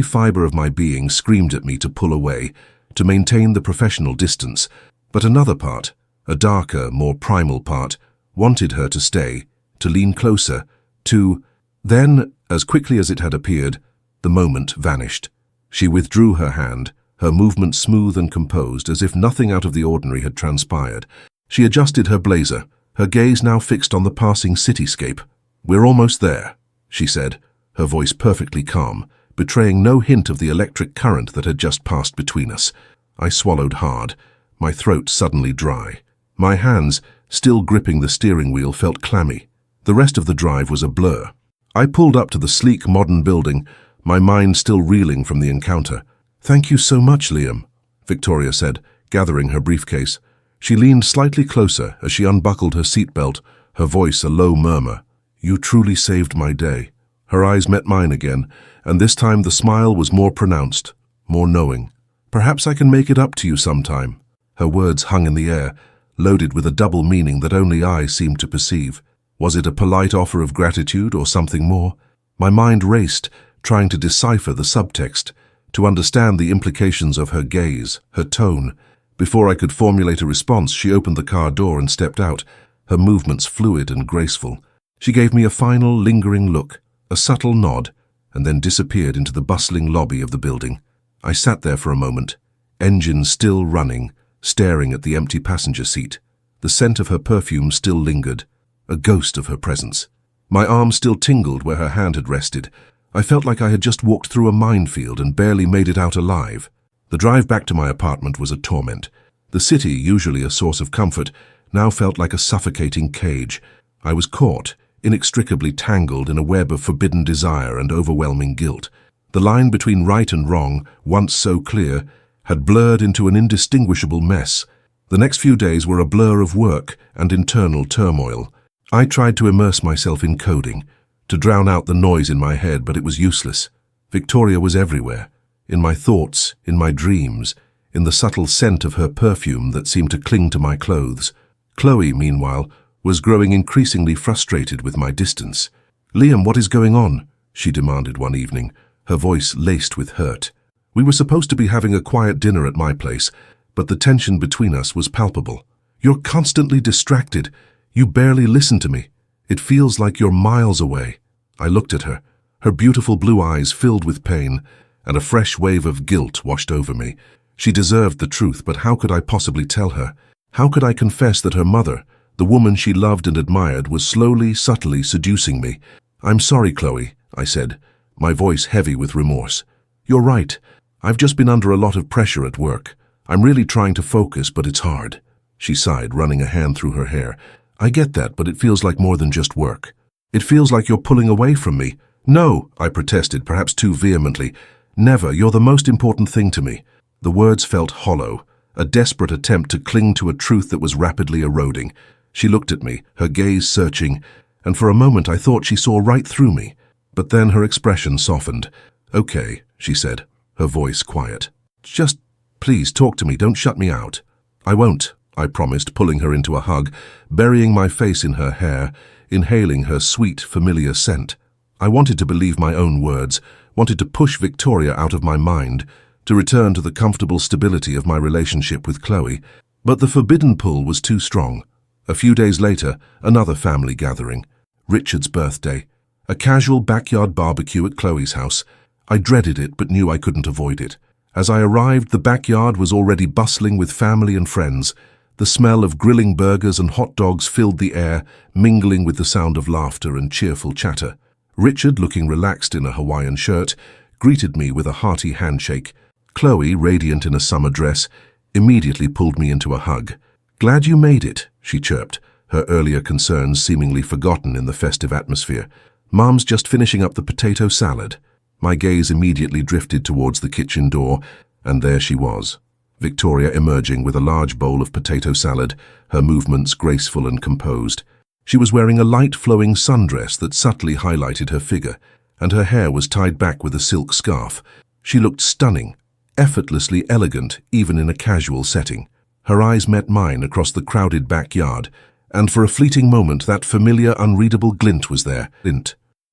fiber of my being screamed at me to pull away, to maintain the professional distance. But another part, a darker, more primal part, wanted her to stay, to lean closer, to... Then, as quickly as it had appeared, the moment vanished. She withdrew her hand, her movement smooth and composed, as if nothing out of the ordinary had transpired. She adjusted her blazer, her gaze now fixed on the passing cityscape. "We're almost there," she said, her voice perfectly calm, betraying no hint of the electric current that had just passed between us. I swallowed hard, my throat suddenly dry. My hands, still gripping the steering wheel, felt clammy. The rest of the drive was a blur. I pulled up to the sleek modern building, my mind still reeling from the encounter. "Thank you so much, Liam," Victoria said, gathering her briefcase. She leaned slightly closer as she unbuckled her seatbelt, her voice a low murmur. "You truly saved my day." Her eyes met mine again, and this time the smile was more pronounced, more knowing. "Perhaps I can make it up to you sometime." Her words hung in the air, loaded with a double meaning that only I seemed to perceive. Was it a polite offer of gratitude or something more? My mind raced, trying to decipher the subtext, to understand the implications of her gaze, her tone. Before I could formulate a response, she opened the car door and stepped out, her movements fluid and graceful. She gave me a final, lingering look, a subtle nod, and then disappeared into the bustling lobby of the building. I sat there for a moment, engine still running, staring at the empty passenger seat. The scent of her perfume still lingered, a ghost of her presence. My arm still tingled where her hand had rested. I felt like I had just walked through a minefield and barely made it out alive. The drive back to my apartment was a torment. The city, usually a source of comfort, now felt like a suffocating cage. I was caught, inextricably tangled in a web of forbidden desire and overwhelming guilt. The line between right and wrong, once so clear, had blurred into an indistinguishable mess. The next few days were a blur of work and internal turmoil. I tried to immerse myself in coding, to drown out the noise in my head, but it was useless. Victoria was everywhere, in my thoughts, in my dreams, in the subtle scent of her perfume that seemed to cling to my clothes. Chloe, meanwhile, was growing increasingly frustrated with my distance. "Liam, what is going on?" she demanded one evening, her voice laced with hurt. We were supposed to be having a quiet dinner at my place, but the tension between us was palpable. "You're constantly distracted. You barely listen to me. It feels like you're miles away." I looked at her, her beautiful blue eyes filled with pain, and a fresh wave of guilt washed over me. She deserved the truth, but how could I possibly tell her? How could I confess that her mother, the woman she loved and admired, was slowly, subtly seducing me? "I'm sorry, Chloe," I said, my voice heavy with remorse. "You're right. I've just been under a lot of pressure at work. I'm really trying to focus, but it's hard." She sighed, running a hand through her hair. "I get that, but it feels like more than just work. It feels like you're pulling away from me." "No," I protested, perhaps too vehemently. "Never. You're the most important thing to me." The words felt hollow, a desperate attempt to cling to a truth that was rapidly eroding. She looked at me, her gaze searching, and for a moment I thought she saw right through me. But then her expression softened. "Okay," she said, her voice quiet. "Just please talk to me, don't shut me out." "I won't," I promised, pulling her into a hug, burying my face in her hair, inhaling her sweet, familiar scent. I wanted to believe my own words, wanted to push Victoria out of my mind, to return to the comfortable stability of my relationship with Chloe, but the forbidden pull was too strong. A few days later, another family gathering. Richard's birthday. A casual backyard barbecue at Chloe's house. I dreaded it, but knew I couldn't avoid it. As I arrived, the backyard was already bustling with family and friends. The smell of grilling burgers and hot dogs filled the air, mingling with the sound of laughter and cheerful chatter. Richard, looking relaxed in a Hawaiian shirt, greeted me with a hearty handshake. Chloe, radiant in a summer dress, immediately pulled me into a hug. "Glad you made it," she chirped, her earlier concerns seemingly forgotten in the festive atmosphere. "Mom's just finishing up the potato salad." My gaze immediately drifted towards the kitchen door, and there she was, Victoria emerging with a large bowl of potato salad, her movements graceful and composed. She was wearing a light flowing sundress that subtly highlighted her figure, and her hair was tied back with a silk scarf. She looked stunning, effortlessly elegant even in a casual setting. Her eyes met mine across the crowded backyard, and for a fleeting moment that familiar, unreadable glint was there.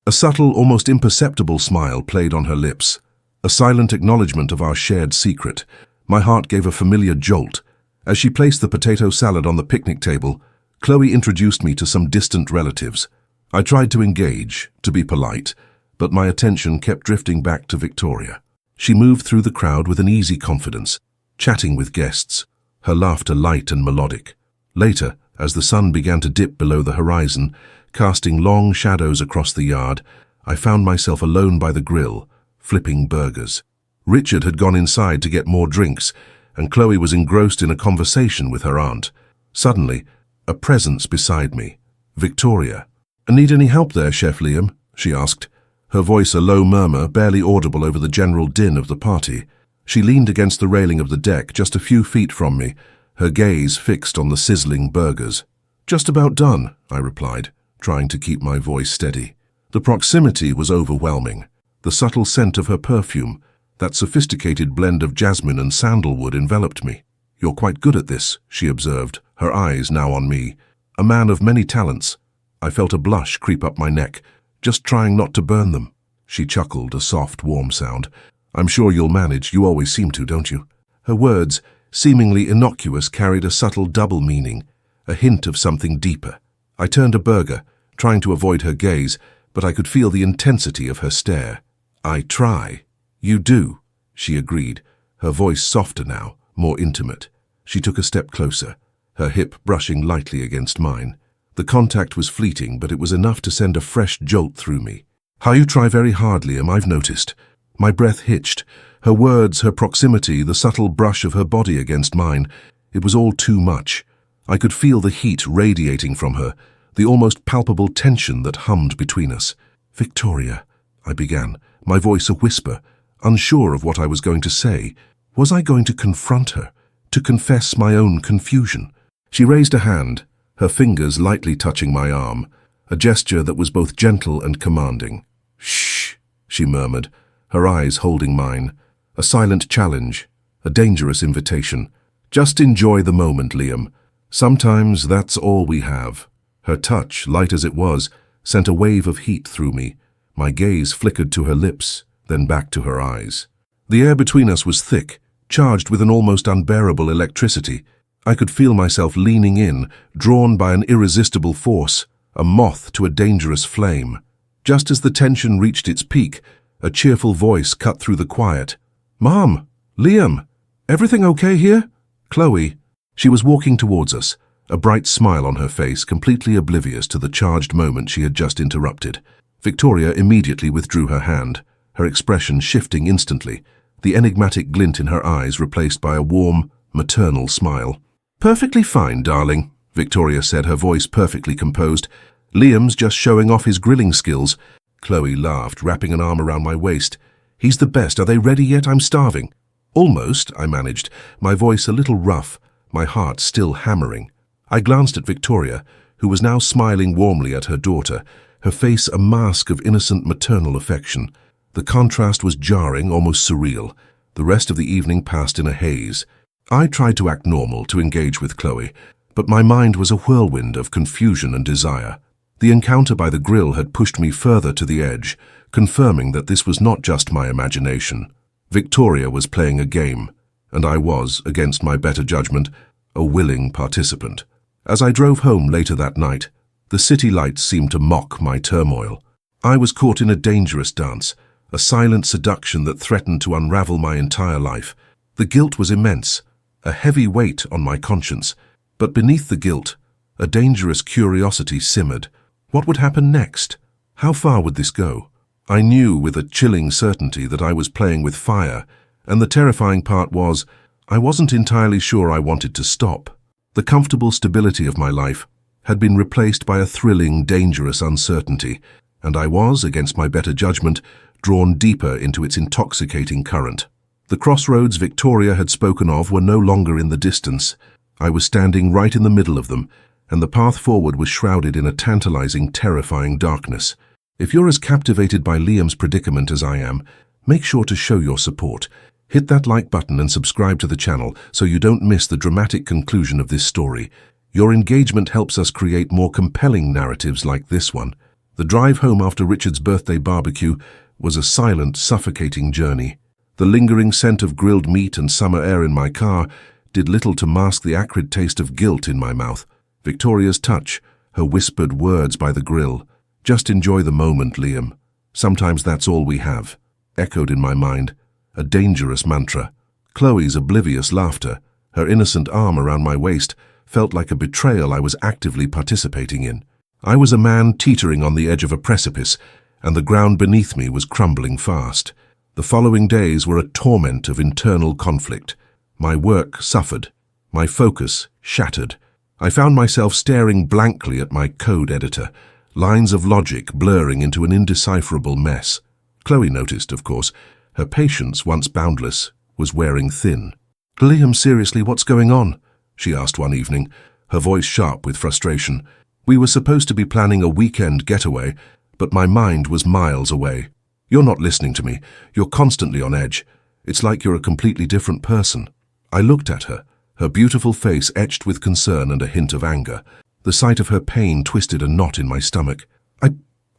A subtle, almost imperceptible smile played on her lips, a silent acknowledgement of our shared secret. My heart gave a familiar jolt. As she placed the potato salad on the picnic table, Chloe introduced me to some distant relatives. I tried to engage, to be polite, but my attention kept drifting back to Victoria. She moved through the crowd with an easy confidence, chatting with guests, her laughter light and melodic. Later, as the sun began to dip below the horizon, casting long shadows across the yard, I found myself alone by the grill, flipping burgers. Richard had gone inside to get more drinks, and Chloe was engrossed in a conversation with her aunt. Suddenly, a presence beside me, Victoria. "Need any help there, Chef Liam?" she asked, her voice a low murmur barely audible over the general din of the party. She leaned against the railing of the deck just a few feet from me, her gaze fixed on the sizzling burgers. "Just about done," I replied, trying to keep my voice steady. The proximity was overwhelming. The subtle scent of her perfume, that sophisticated blend of jasmine and sandalwood, enveloped me. "You're quite good at this," she observed, her eyes now on me. "A man of many talents." I felt a blush creep up my neck, just trying not to burn them. She chuckled, a soft, warm sound. "I'm sure you'll manage. You always seem to, don't you?" Her words, seemingly innocuous, carried a subtle double meaning, a hint of something deeper. I turned a burger, trying to avoid her gaze, but I could feel the intensity of her stare. "I try." "You do," she agreed, her voice softer now, more intimate. She took a step closer, her hip brushing lightly against mine. The contact was fleeting, but it was enough to send a fresh jolt through me. "How you try very hard, Liam, I've noticed." My breath hitched. Her words, her proximity, the subtle brush of her body against mine. It was all too much. I could feel the heat radiating from her, the almost palpable tension that hummed between us. "Victoria," I began, my voice a whisper, unsure of what I was going to say. Was I going to confront her, to confess my own confusion? She raised a hand, her fingers lightly touching my arm, a gesture that was both gentle and commanding. "Shh," she murmured, her eyes holding mine. A silent challenge, a dangerous invitation. "Just enjoy the moment, Liam. Sometimes that's all we have." Her touch, light as it was, sent a wave of heat through me. My gaze flickered to her lips, then back to her eyes. The air between us was thick, charged with an almost unbearable electricity. I could feel myself leaning in, drawn by an irresistible force, a moth to a dangerous flame. Just as the tension reached its peak, a cheerful voice cut through the quiet. "Mom! Liam! Everything okay here?" "Chloe." She was walking towards us, a bright smile on her face, completely oblivious to the charged moment she had just interrupted. Victoria immediately withdrew her hand, her expression shifting instantly, the enigmatic glint in her eyes replaced by a warm, maternal smile. "Perfectly fine, darling," Victoria said, her voice perfectly composed. "Liam's just showing off his grilling skills." Chloe laughed, wrapping an arm around my waist. "He's the best. Are they ready yet? I'm starving." "Almost," I managed, my voice a little rough, my heart still hammering. I glanced at Victoria, who was now smiling warmly at her daughter, her face a mask of innocent maternal affection. The contrast was jarring, almost surreal. The rest of the evening passed in a haze. I tried to act normal, to engage with Chloe, but my mind was a whirlwind of confusion and desire. The encounter by the grill had pushed me further to the edge, confirming that this was not just my imagination. Victoria was playing a game, and I was, against my better judgment, a willing participant. As I drove home later that night, the city lights seemed to mock my turmoil. I was caught in a dangerous dance, a silent seduction that threatened to unravel my entire life. The guilt was immense, a heavy weight on my conscience, but beneath the guilt, a dangerous curiosity simmered. What would happen next? How far would this go? I knew with a chilling certainty that I was playing with fire, and the terrifying part was, I wasn't entirely sure I wanted to stop. The comfortable stability of my life had been replaced by a thrilling, dangerous uncertainty, and I was, against my better judgment, drawn deeper into its intoxicating current. The crossroads Victoria had spoken of were no longer in the distance. I was standing right in the middle of them, and the path forward was shrouded in a tantalizing, terrifying darkness. If you're as captivated by Liam's predicament as I am, make sure to show your support. Hit that like button and subscribe to the channel so you don't miss the dramatic conclusion of this story. Your engagement helps us create more compelling narratives like this one. The drive home after Richard's birthday barbecue was a silent, suffocating journey. The lingering scent of grilled meat and summer air in my car did little to mask the acrid taste of guilt in my mouth. Victoria's touch, her whispered words by the grill, "Just enjoy the moment, Liam. Sometimes that's all we have," echoed in my mind, a dangerous mantra. Chloe's oblivious laughter, her innocent arm around my waist, felt like a betrayal I was actively participating in. I was a man teetering on the edge of a precipice, and the ground beneath me was crumbling fast. The following days were a torment of internal conflict. My work suffered, my focus shattered. I found myself staring blankly at my code editor, lines of logic blurring into an indecipherable mess. Chloe noticed, of course. Her patience, once boundless, was wearing thin. "Liam, seriously, what's going on?" she asked one evening, her voice sharp with frustration. We were supposed to be planning a weekend getaway, but my mind was miles away. "You're not listening to me. You're constantly on edge. It's like you're a completely different person." I looked at her, her beautiful face etched with concern and a hint of anger. The sight of her pain twisted a knot in my stomach.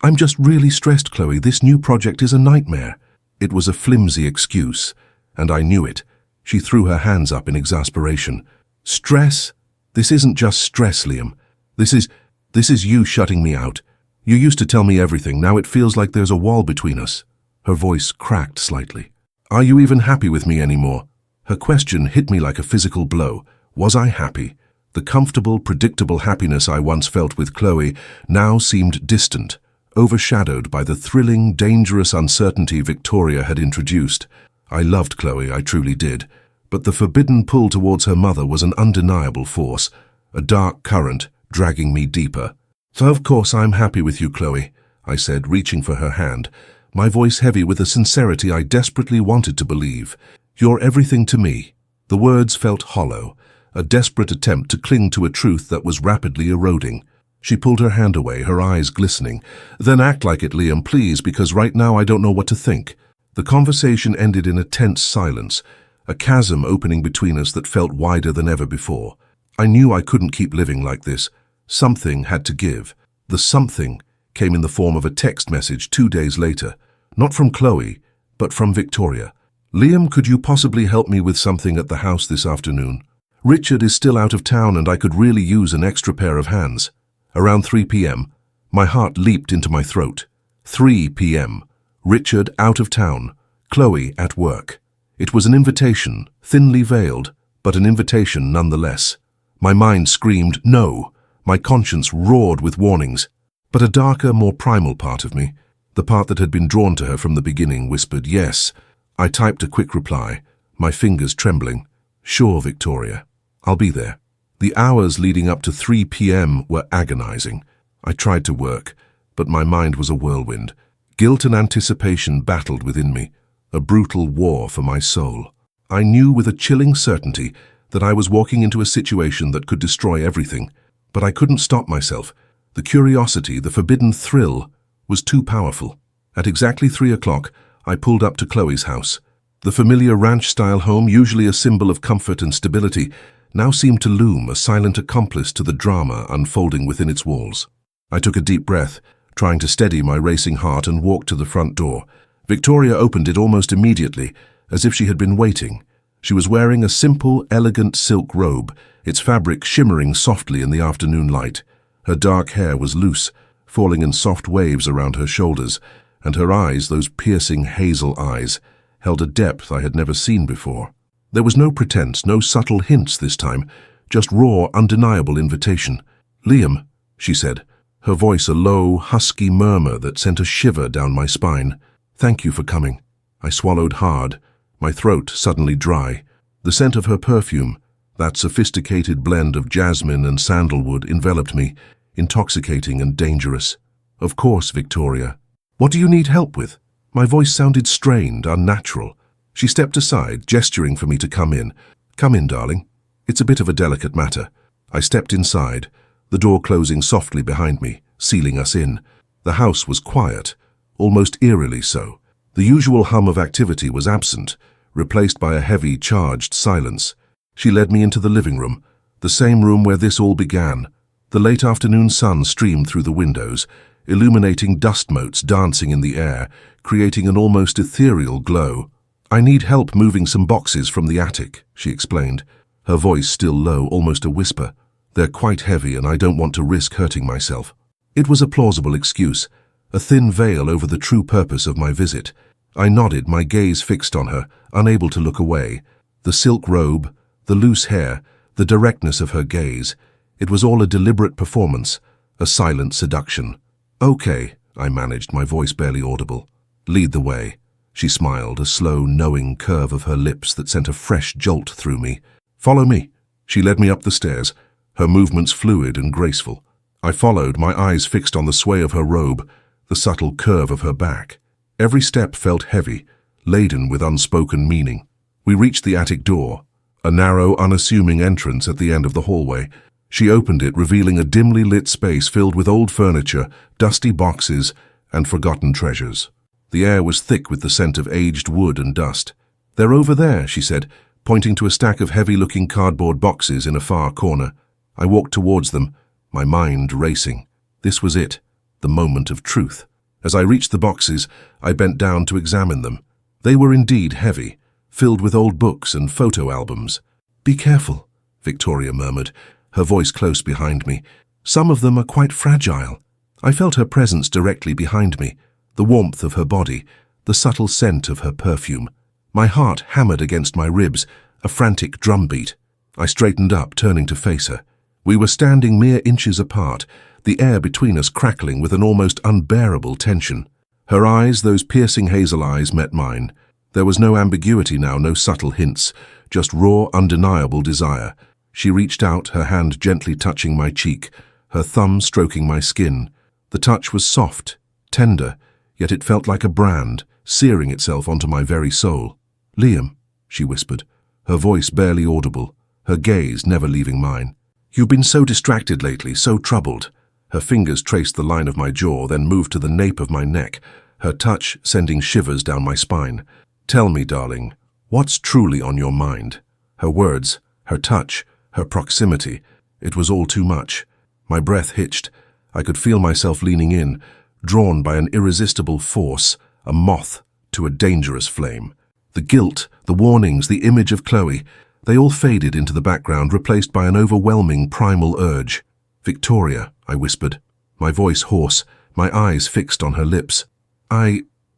I'm just really stressed, Chloe. This new project is a nightmare." It was a flimsy excuse, and I knew it. She threw her hands up in exasperation. "Stress? This isn't just stress, Liam. This is you shutting me out. You used to tell me everything. Now it feels like there's a wall between us." Her voice cracked slightly. "Are you even happy with me anymore?" Her question hit me like a physical blow. Was I happy? The comfortable, predictable happiness I once felt with Chloe now seemed distant, overshadowed by the thrilling, dangerous uncertainty Victoria had introduced. I loved Chloe, I truly did, but the forbidden pull towards her mother was an undeniable force, a dark current dragging me deeper. "So of course I'm happy with you, Chloe," I said, reaching for her hand, my voice heavy with a sincerity I desperately wanted to believe. "You're everything to me." The words felt hollow, a desperate attempt to cling to a truth that was rapidly eroding. She pulled her hand away, her eyes glistening. "Then act like it, Liam, please, because right now I don't know what to think." The conversation ended in a tense silence, a chasm opening between us that felt wider than ever before. I knew I couldn't keep living like this. Something had to give. The something came in the form of a text message 2 days later, not from Chloe, but from Victoria. "Liam, could you possibly help me with something at the house this afternoon? Richard is still out of town and I could really use an extra pair of hands." Around 3 p.m., my heart leaped into my throat. 3 p.m. Richard out of town, Chloe at work. It was an invitation, thinly veiled, but an invitation nonetheless. My mind screamed, no. My conscience roared with warnings. But a darker, more primal part of me, the part that had been drawn to her from the beginning, whispered yes. I typed a quick reply, my fingers trembling. "Sure, Victoria. I'll be there." The hours leading up to 3 p.m. were agonizing. I tried to work, but my mind was a whirlwind. Guilt and anticipation battled within me, a brutal war for my soul. I knew with a chilling certainty that I was walking into a situation that could destroy everything, but I couldn't stop myself. The curiosity, the forbidden thrill, was too powerful. At exactly 3 o'clock, I pulled up to Chloe's house. The familiar ranch-style home, usually a symbol of comfort and stability, now seemed to loom, a silent accomplice to the drama unfolding within its walls. I took a deep breath, trying to steady my racing heart, and walked to the front door. Victoria opened it almost immediately, as if she had been waiting. She was wearing a simple, elegant silk robe, its fabric shimmering softly in the afternoon light. Her dark hair was loose, falling in soft waves around her shoulders, and her eyes, those piercing hazel eyes, held a depth I had never seen before. There was no pretense, no subtle hints this time, just raw, undeniable invitation. "Liam," she said, her voice a low, husky murmur that sent a shiver down my spine. "Thank you for coming." I swallowed hard, my throat suddenly dry. The scent of her perfume, that sophisticated blend of jasmine and sandalwood, enveloped me, intoxicating and dangerous. "Of course, Victoria. What do you need help with?" My voice sounded strained, unnatural. She stepped aside, gesturing for me to come in. "Come in, darling. It's a bit of a delicate matter." I stepped inside, the door closing softly behind me, sealing us in. The house was quiet, almost eerily so. The usual hum of activity was absent, replaced by a heavy, charged silence. She led me into the living room, the same room where this all began. The late afternoon sun streamed through the windows, illuminating dust motes dancing in the air, creating an almost ethereal glow. "I need help moving some boxes from the attic," she explained, her voice still low, almost a whisper. "They're quite heavy and I don't want to risk hurting myself." It was a plausible excuse, a thin veil over the true purpose of my visit. I nodded, my gaze fixed on her, unable to look away. The silk robe, the loose hair, the directness of her gaze. It was all a deliberate performance, a silent seduction. "Okay," I managed, my voice barely audible. "Lead the way." She smiled, a slow, knowing curve of her lips that sent a fresh jolt through me. "Follow me." She led me up the stairs, her movements fluid and graceful. I followed, my eyes fixed on the sway of her robe, the subtle curve of her back. Every step felt heavy, laden with unspoken meaning. We reached the attic door, a narrow, unassuming entrance at the end of the hallway. She opened it, revealing a dimly lit space filled with old furniture, dusty boxes, and forgotten treasures. The air was thick with the scent of aged wood and dust. "They're over there," she said, pointing to a stack of heavy-looking cardboard boxes in a far corner. I walked towards them, my mind racing. This was it, the moment of truth. As I reached the boxes, I bent down to examine them. They were indeed heavy, filled with old books and photo albums. "Be careful," Victoria murmured, her voice close behind me. "Some of them are quite fragile." I felt her presence directly behind me, the warmth of her body, the subtle scent of her perfume. My heart hammered against my ribs, a frantic drumbeat. I straightened up, turning to face her. We were standing mere inches apart, the air between us crackling with an almost unbearable tension. Her eyes, those piercing hazel eyes, met mine. There was no ambiguity now, no subtle hints, just raw, undeniable desire. She reached out, her hand gently touching my cheek, her thumb stroking my skin. The touch was soft, tender, yet it felt like a brand, searing itself onto my very soul. "Liam," she whispered, her voice barely audible, her gaze never leaving mine. "You've been so distracted lately, so troubled." Her fingers traced the line of my jaw, then moved to the nape of my neck, her touch sending shivers down my spine. "Tell me, darling, what's truly on your mind?" Her words, her touch, her proximity, it was all too much. My breath hitched. I could feel myself leaning in, drawn by an irresistible force, a moth to a dangerous flame. The guilt, the warnings, the image of Chloe, they all faded into the background, replaced by an overwhelming primal urge. "Victoria," I whispered, my voice hoarse, my eyes fixed on her lips.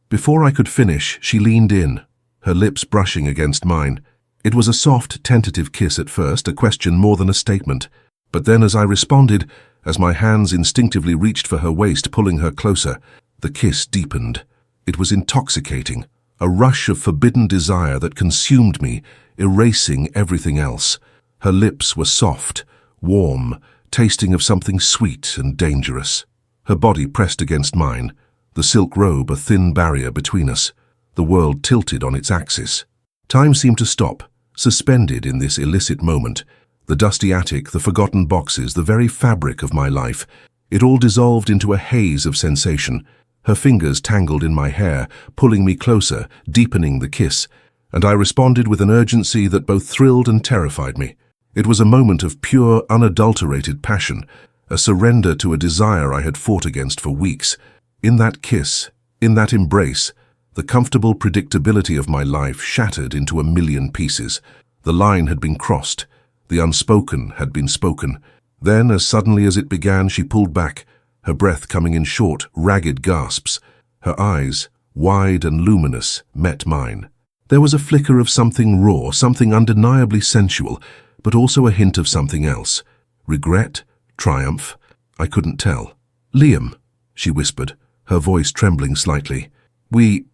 Before I could finish, she leaned in, her lips brushing against mine. It was a soft, tentative kiss at first, a question more than a statement. But then as I responded, as my hands instinctively reached for her waist, pulling her closer, the kiss deepened. It was intoxicating, a rush of forbidden desire that consumed me, erasing everything else. Her lips were soft, warm, tasting of something sweet and dangerous. Her body pressed against mine, the silk robe a thin barrier between us. The world tilted on its axis. Time seemed to stop, suspended in this illicit moment. The dusty attic, the forgotten boxes, the very fabric of my life. It all dissolved into a haze of sensation. Her fingers tangled in my hair, pulling me closer, deepening the kiss, and I responded with an urgency that both thrilled and terrified me. It was a moment of pure, unadulterated passion, a surrender to a desire I had fought against for weeks. In that kiss, in that embrace, the comfortable predictability of my life shattered into a million pieces. The line had been crossed. The unspoken had been spoken. Then, as suddenly as it began, she pulled back, her breath coming in short, ragged gasps. Her eyes, wide and luminous, met mine. There was a flicker of something raw, something undeniably sensual, but also a hint of something else. Regret? Triumph? I couldn't tell. "Liam," she whispered, her voice trembling slightly. We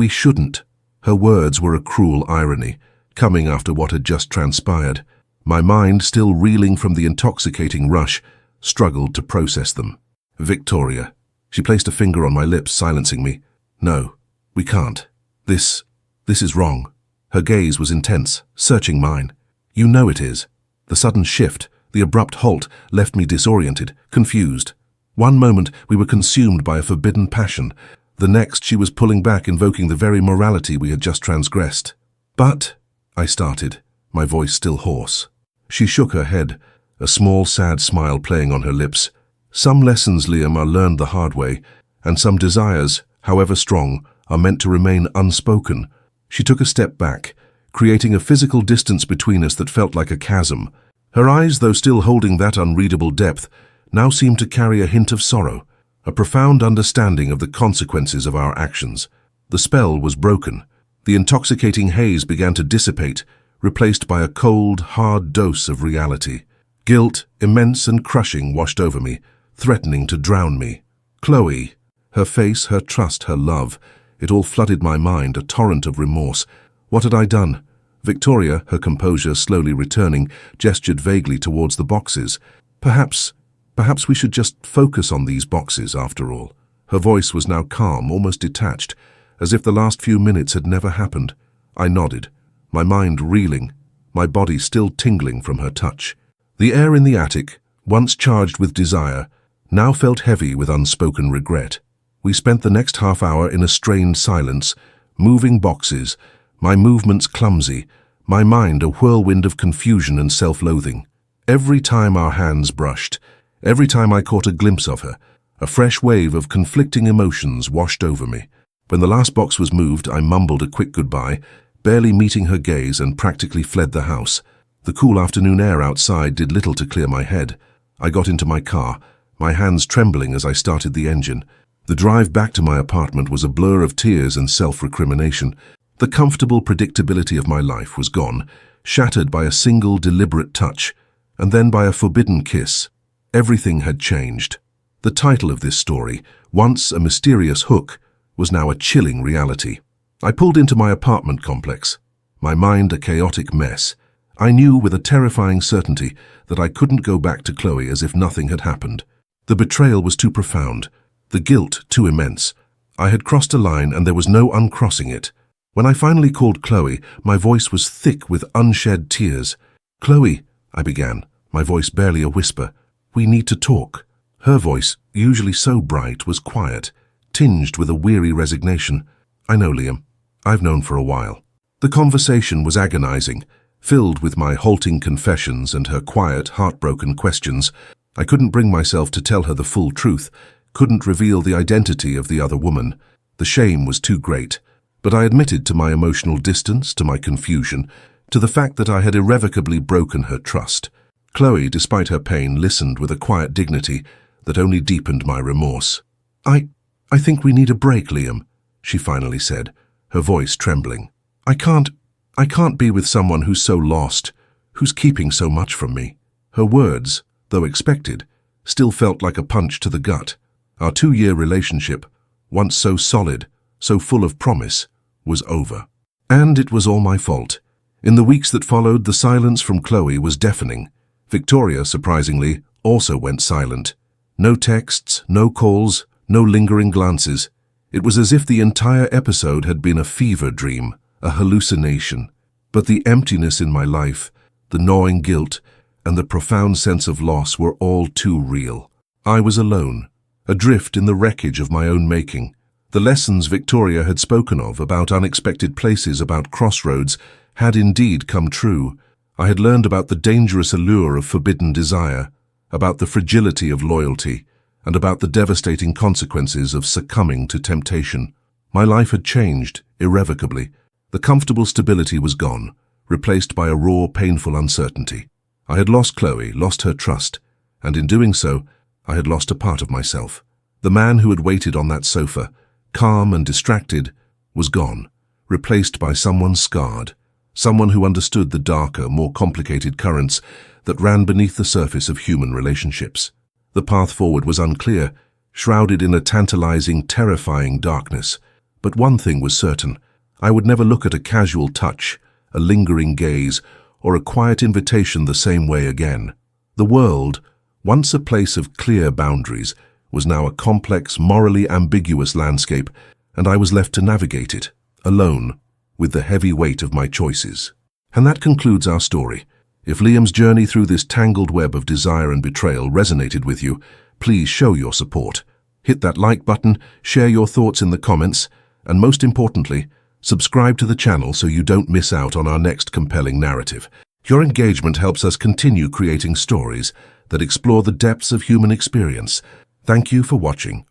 shouldn't." Her words were a cruel irony, coming after what had just transpired. My mind, still reeling from the intoxicating rush, struggled to process them. "Victoria." She placed a finger on my lips, silencing me. "No, we can't. This is wrong." Her gaze was intense, searching mine. "You know it is." The sudden shift, the abrupt halt, left me disoriented, confused. One moment we were consumed by a forbidden passion. The next she was pulling back, invoking the very morality we had just transgressed. "But," I started, my voice still hoarse. She shook her head, a small, sad smile playing on her lips. "Some lessons, Liam, are learned the hard way, and some desires, however strong, are meant to remain unspoken." She took a step back, creating a physical distance between us that felt like a chasm. Her eyes, though still holding that unreadable depth, now seemed to carry a hint of sorrow, a profound understanding of the consequences of our actions. The spell was broken. The intoxicating haze began to dissipate, replaced by a cold, hard dose of reality. Guilt, immense and crushing, washed over me, threatening to drown me. Chloe, her face, her trust, her love, it all flooded my mind, a torrent of remorse. What had I done? Victoria, her composure slowly returning, gestured vaguely towards the boxes. Perhaps we should just focus on these boxes after all. Her voice was now calm, almost detached, as if the last few minutes had never happened. I nodded, my mind reeling, my body still tingling from her touch. The air in the attic, once charged with desire, now felt heavy with unspoken regret. We spent the next half hour in a strained silence, moving boxes, my movements clumsy, my mind a whirlwind of confusion and self-loathing. Every time our hands brushed, every time I caught a glimpse of her, a fresh wave of conflicting emotions washed over me. When the last box was moved, I mumbled a quick goodbye, barely meeting her gaze, and practically fled the house. The cool afternoon air outside did little to clear my head. I got into my car, my hands trembling as I started the engine. The drive back to my apartment was a blur of tears and self-recrimination. The comfortable predictability of my life was gone, shattered by a single deliberate touch, and then by a forbidden kiss. Everything had changed. The title of this story, once a mysterious hook, was now a chilling reality. I pulled into my apartment complex, my mind a chaotic mess. I knew with a terrifying certainty that I couldn't go back to Chloe as if nothing had happened. The betrayal was too profound, the guilt too immense. I had crossed a line and there was no uncrossing it. When I finally called Chloe, my voice was thick with unshed tears. "Chloe," I began, my voice barely a whisper, "we need to talk." Her voice, usually so bright, was quiet, tinged with a weary resignation. "I know, Liam. I've known for a while." The conversation was agonizing, filled with my halting confessions and her quiet, heartbroken questions. I couldn't bring myself to tell her the full truth, couldn't reveal the identity of the other woman. The shame was too great. But I admitted to my emotional distance, to my confusion, to the fact that I had irrevocably broken her trust. Chloe, despite her pain, listened with a quiet dignity that only deepened my remorse. I think we need a break, Liam," she finally said, her voice trembling. I can't be with someone who's so lost, who's keeping so much from me." Her words, though expected, still felt like a punch to the gut. Our 2-year relationship, once so solid, so full of promise, was over. And it was all my fault. In the weeks that followed, the silence from Chloe was deafening. Victoria, surprisingly, also went silent. No texts, no calls, no lingering glances. It was as if the entire episode had been a fever dream, a hallucination. But the emptiness in my life, the gnawing guilt, and the profound sense of loss were all too real. I was alone, adrift in the wreckage of my own making. The lessons Victoria had spoken of about unexpected places, about crossroads, had indeed come true. I had learned about the dangerous allure of forbidden desire, about the fragility of loyalty, and about the devastating consequences of succumbing to temptation. My life had changed, irrevocably. The comfortable stability was gone, replaced by a raw, painful uncertainty. I had lost Chloe, lost her trust, and in doing so, I had lost a part of myself. The man who had waited on that sofa, calm and distracted, was gone, replaced by someone scarred, someone who understood the darker, more complicated currents that ran beneath the surface of human relationships. The path forward was unclear, shrouded in a tantalizing, terrifying darkness. But one thing was certain: I would never look at a casual touch, a lingering gaze, or a quiet invitation the same way again. The world, once a place of clear boundaries, was now a complex, morally ambiguous landscape, and I was left to navigate it, alone, with the heavy weight of my choices. And that concludes our story. If Liam's journey through this tangled web of desire and betrayal resonated with you, please show your support. Hit that like button, share your thoughts in the comments, and most importantly, subscribe to the channel so you don't miss out on our next compelling narrative. Your engagement helps us continue creating stories that explore the depths of human experience. Thank you for watching.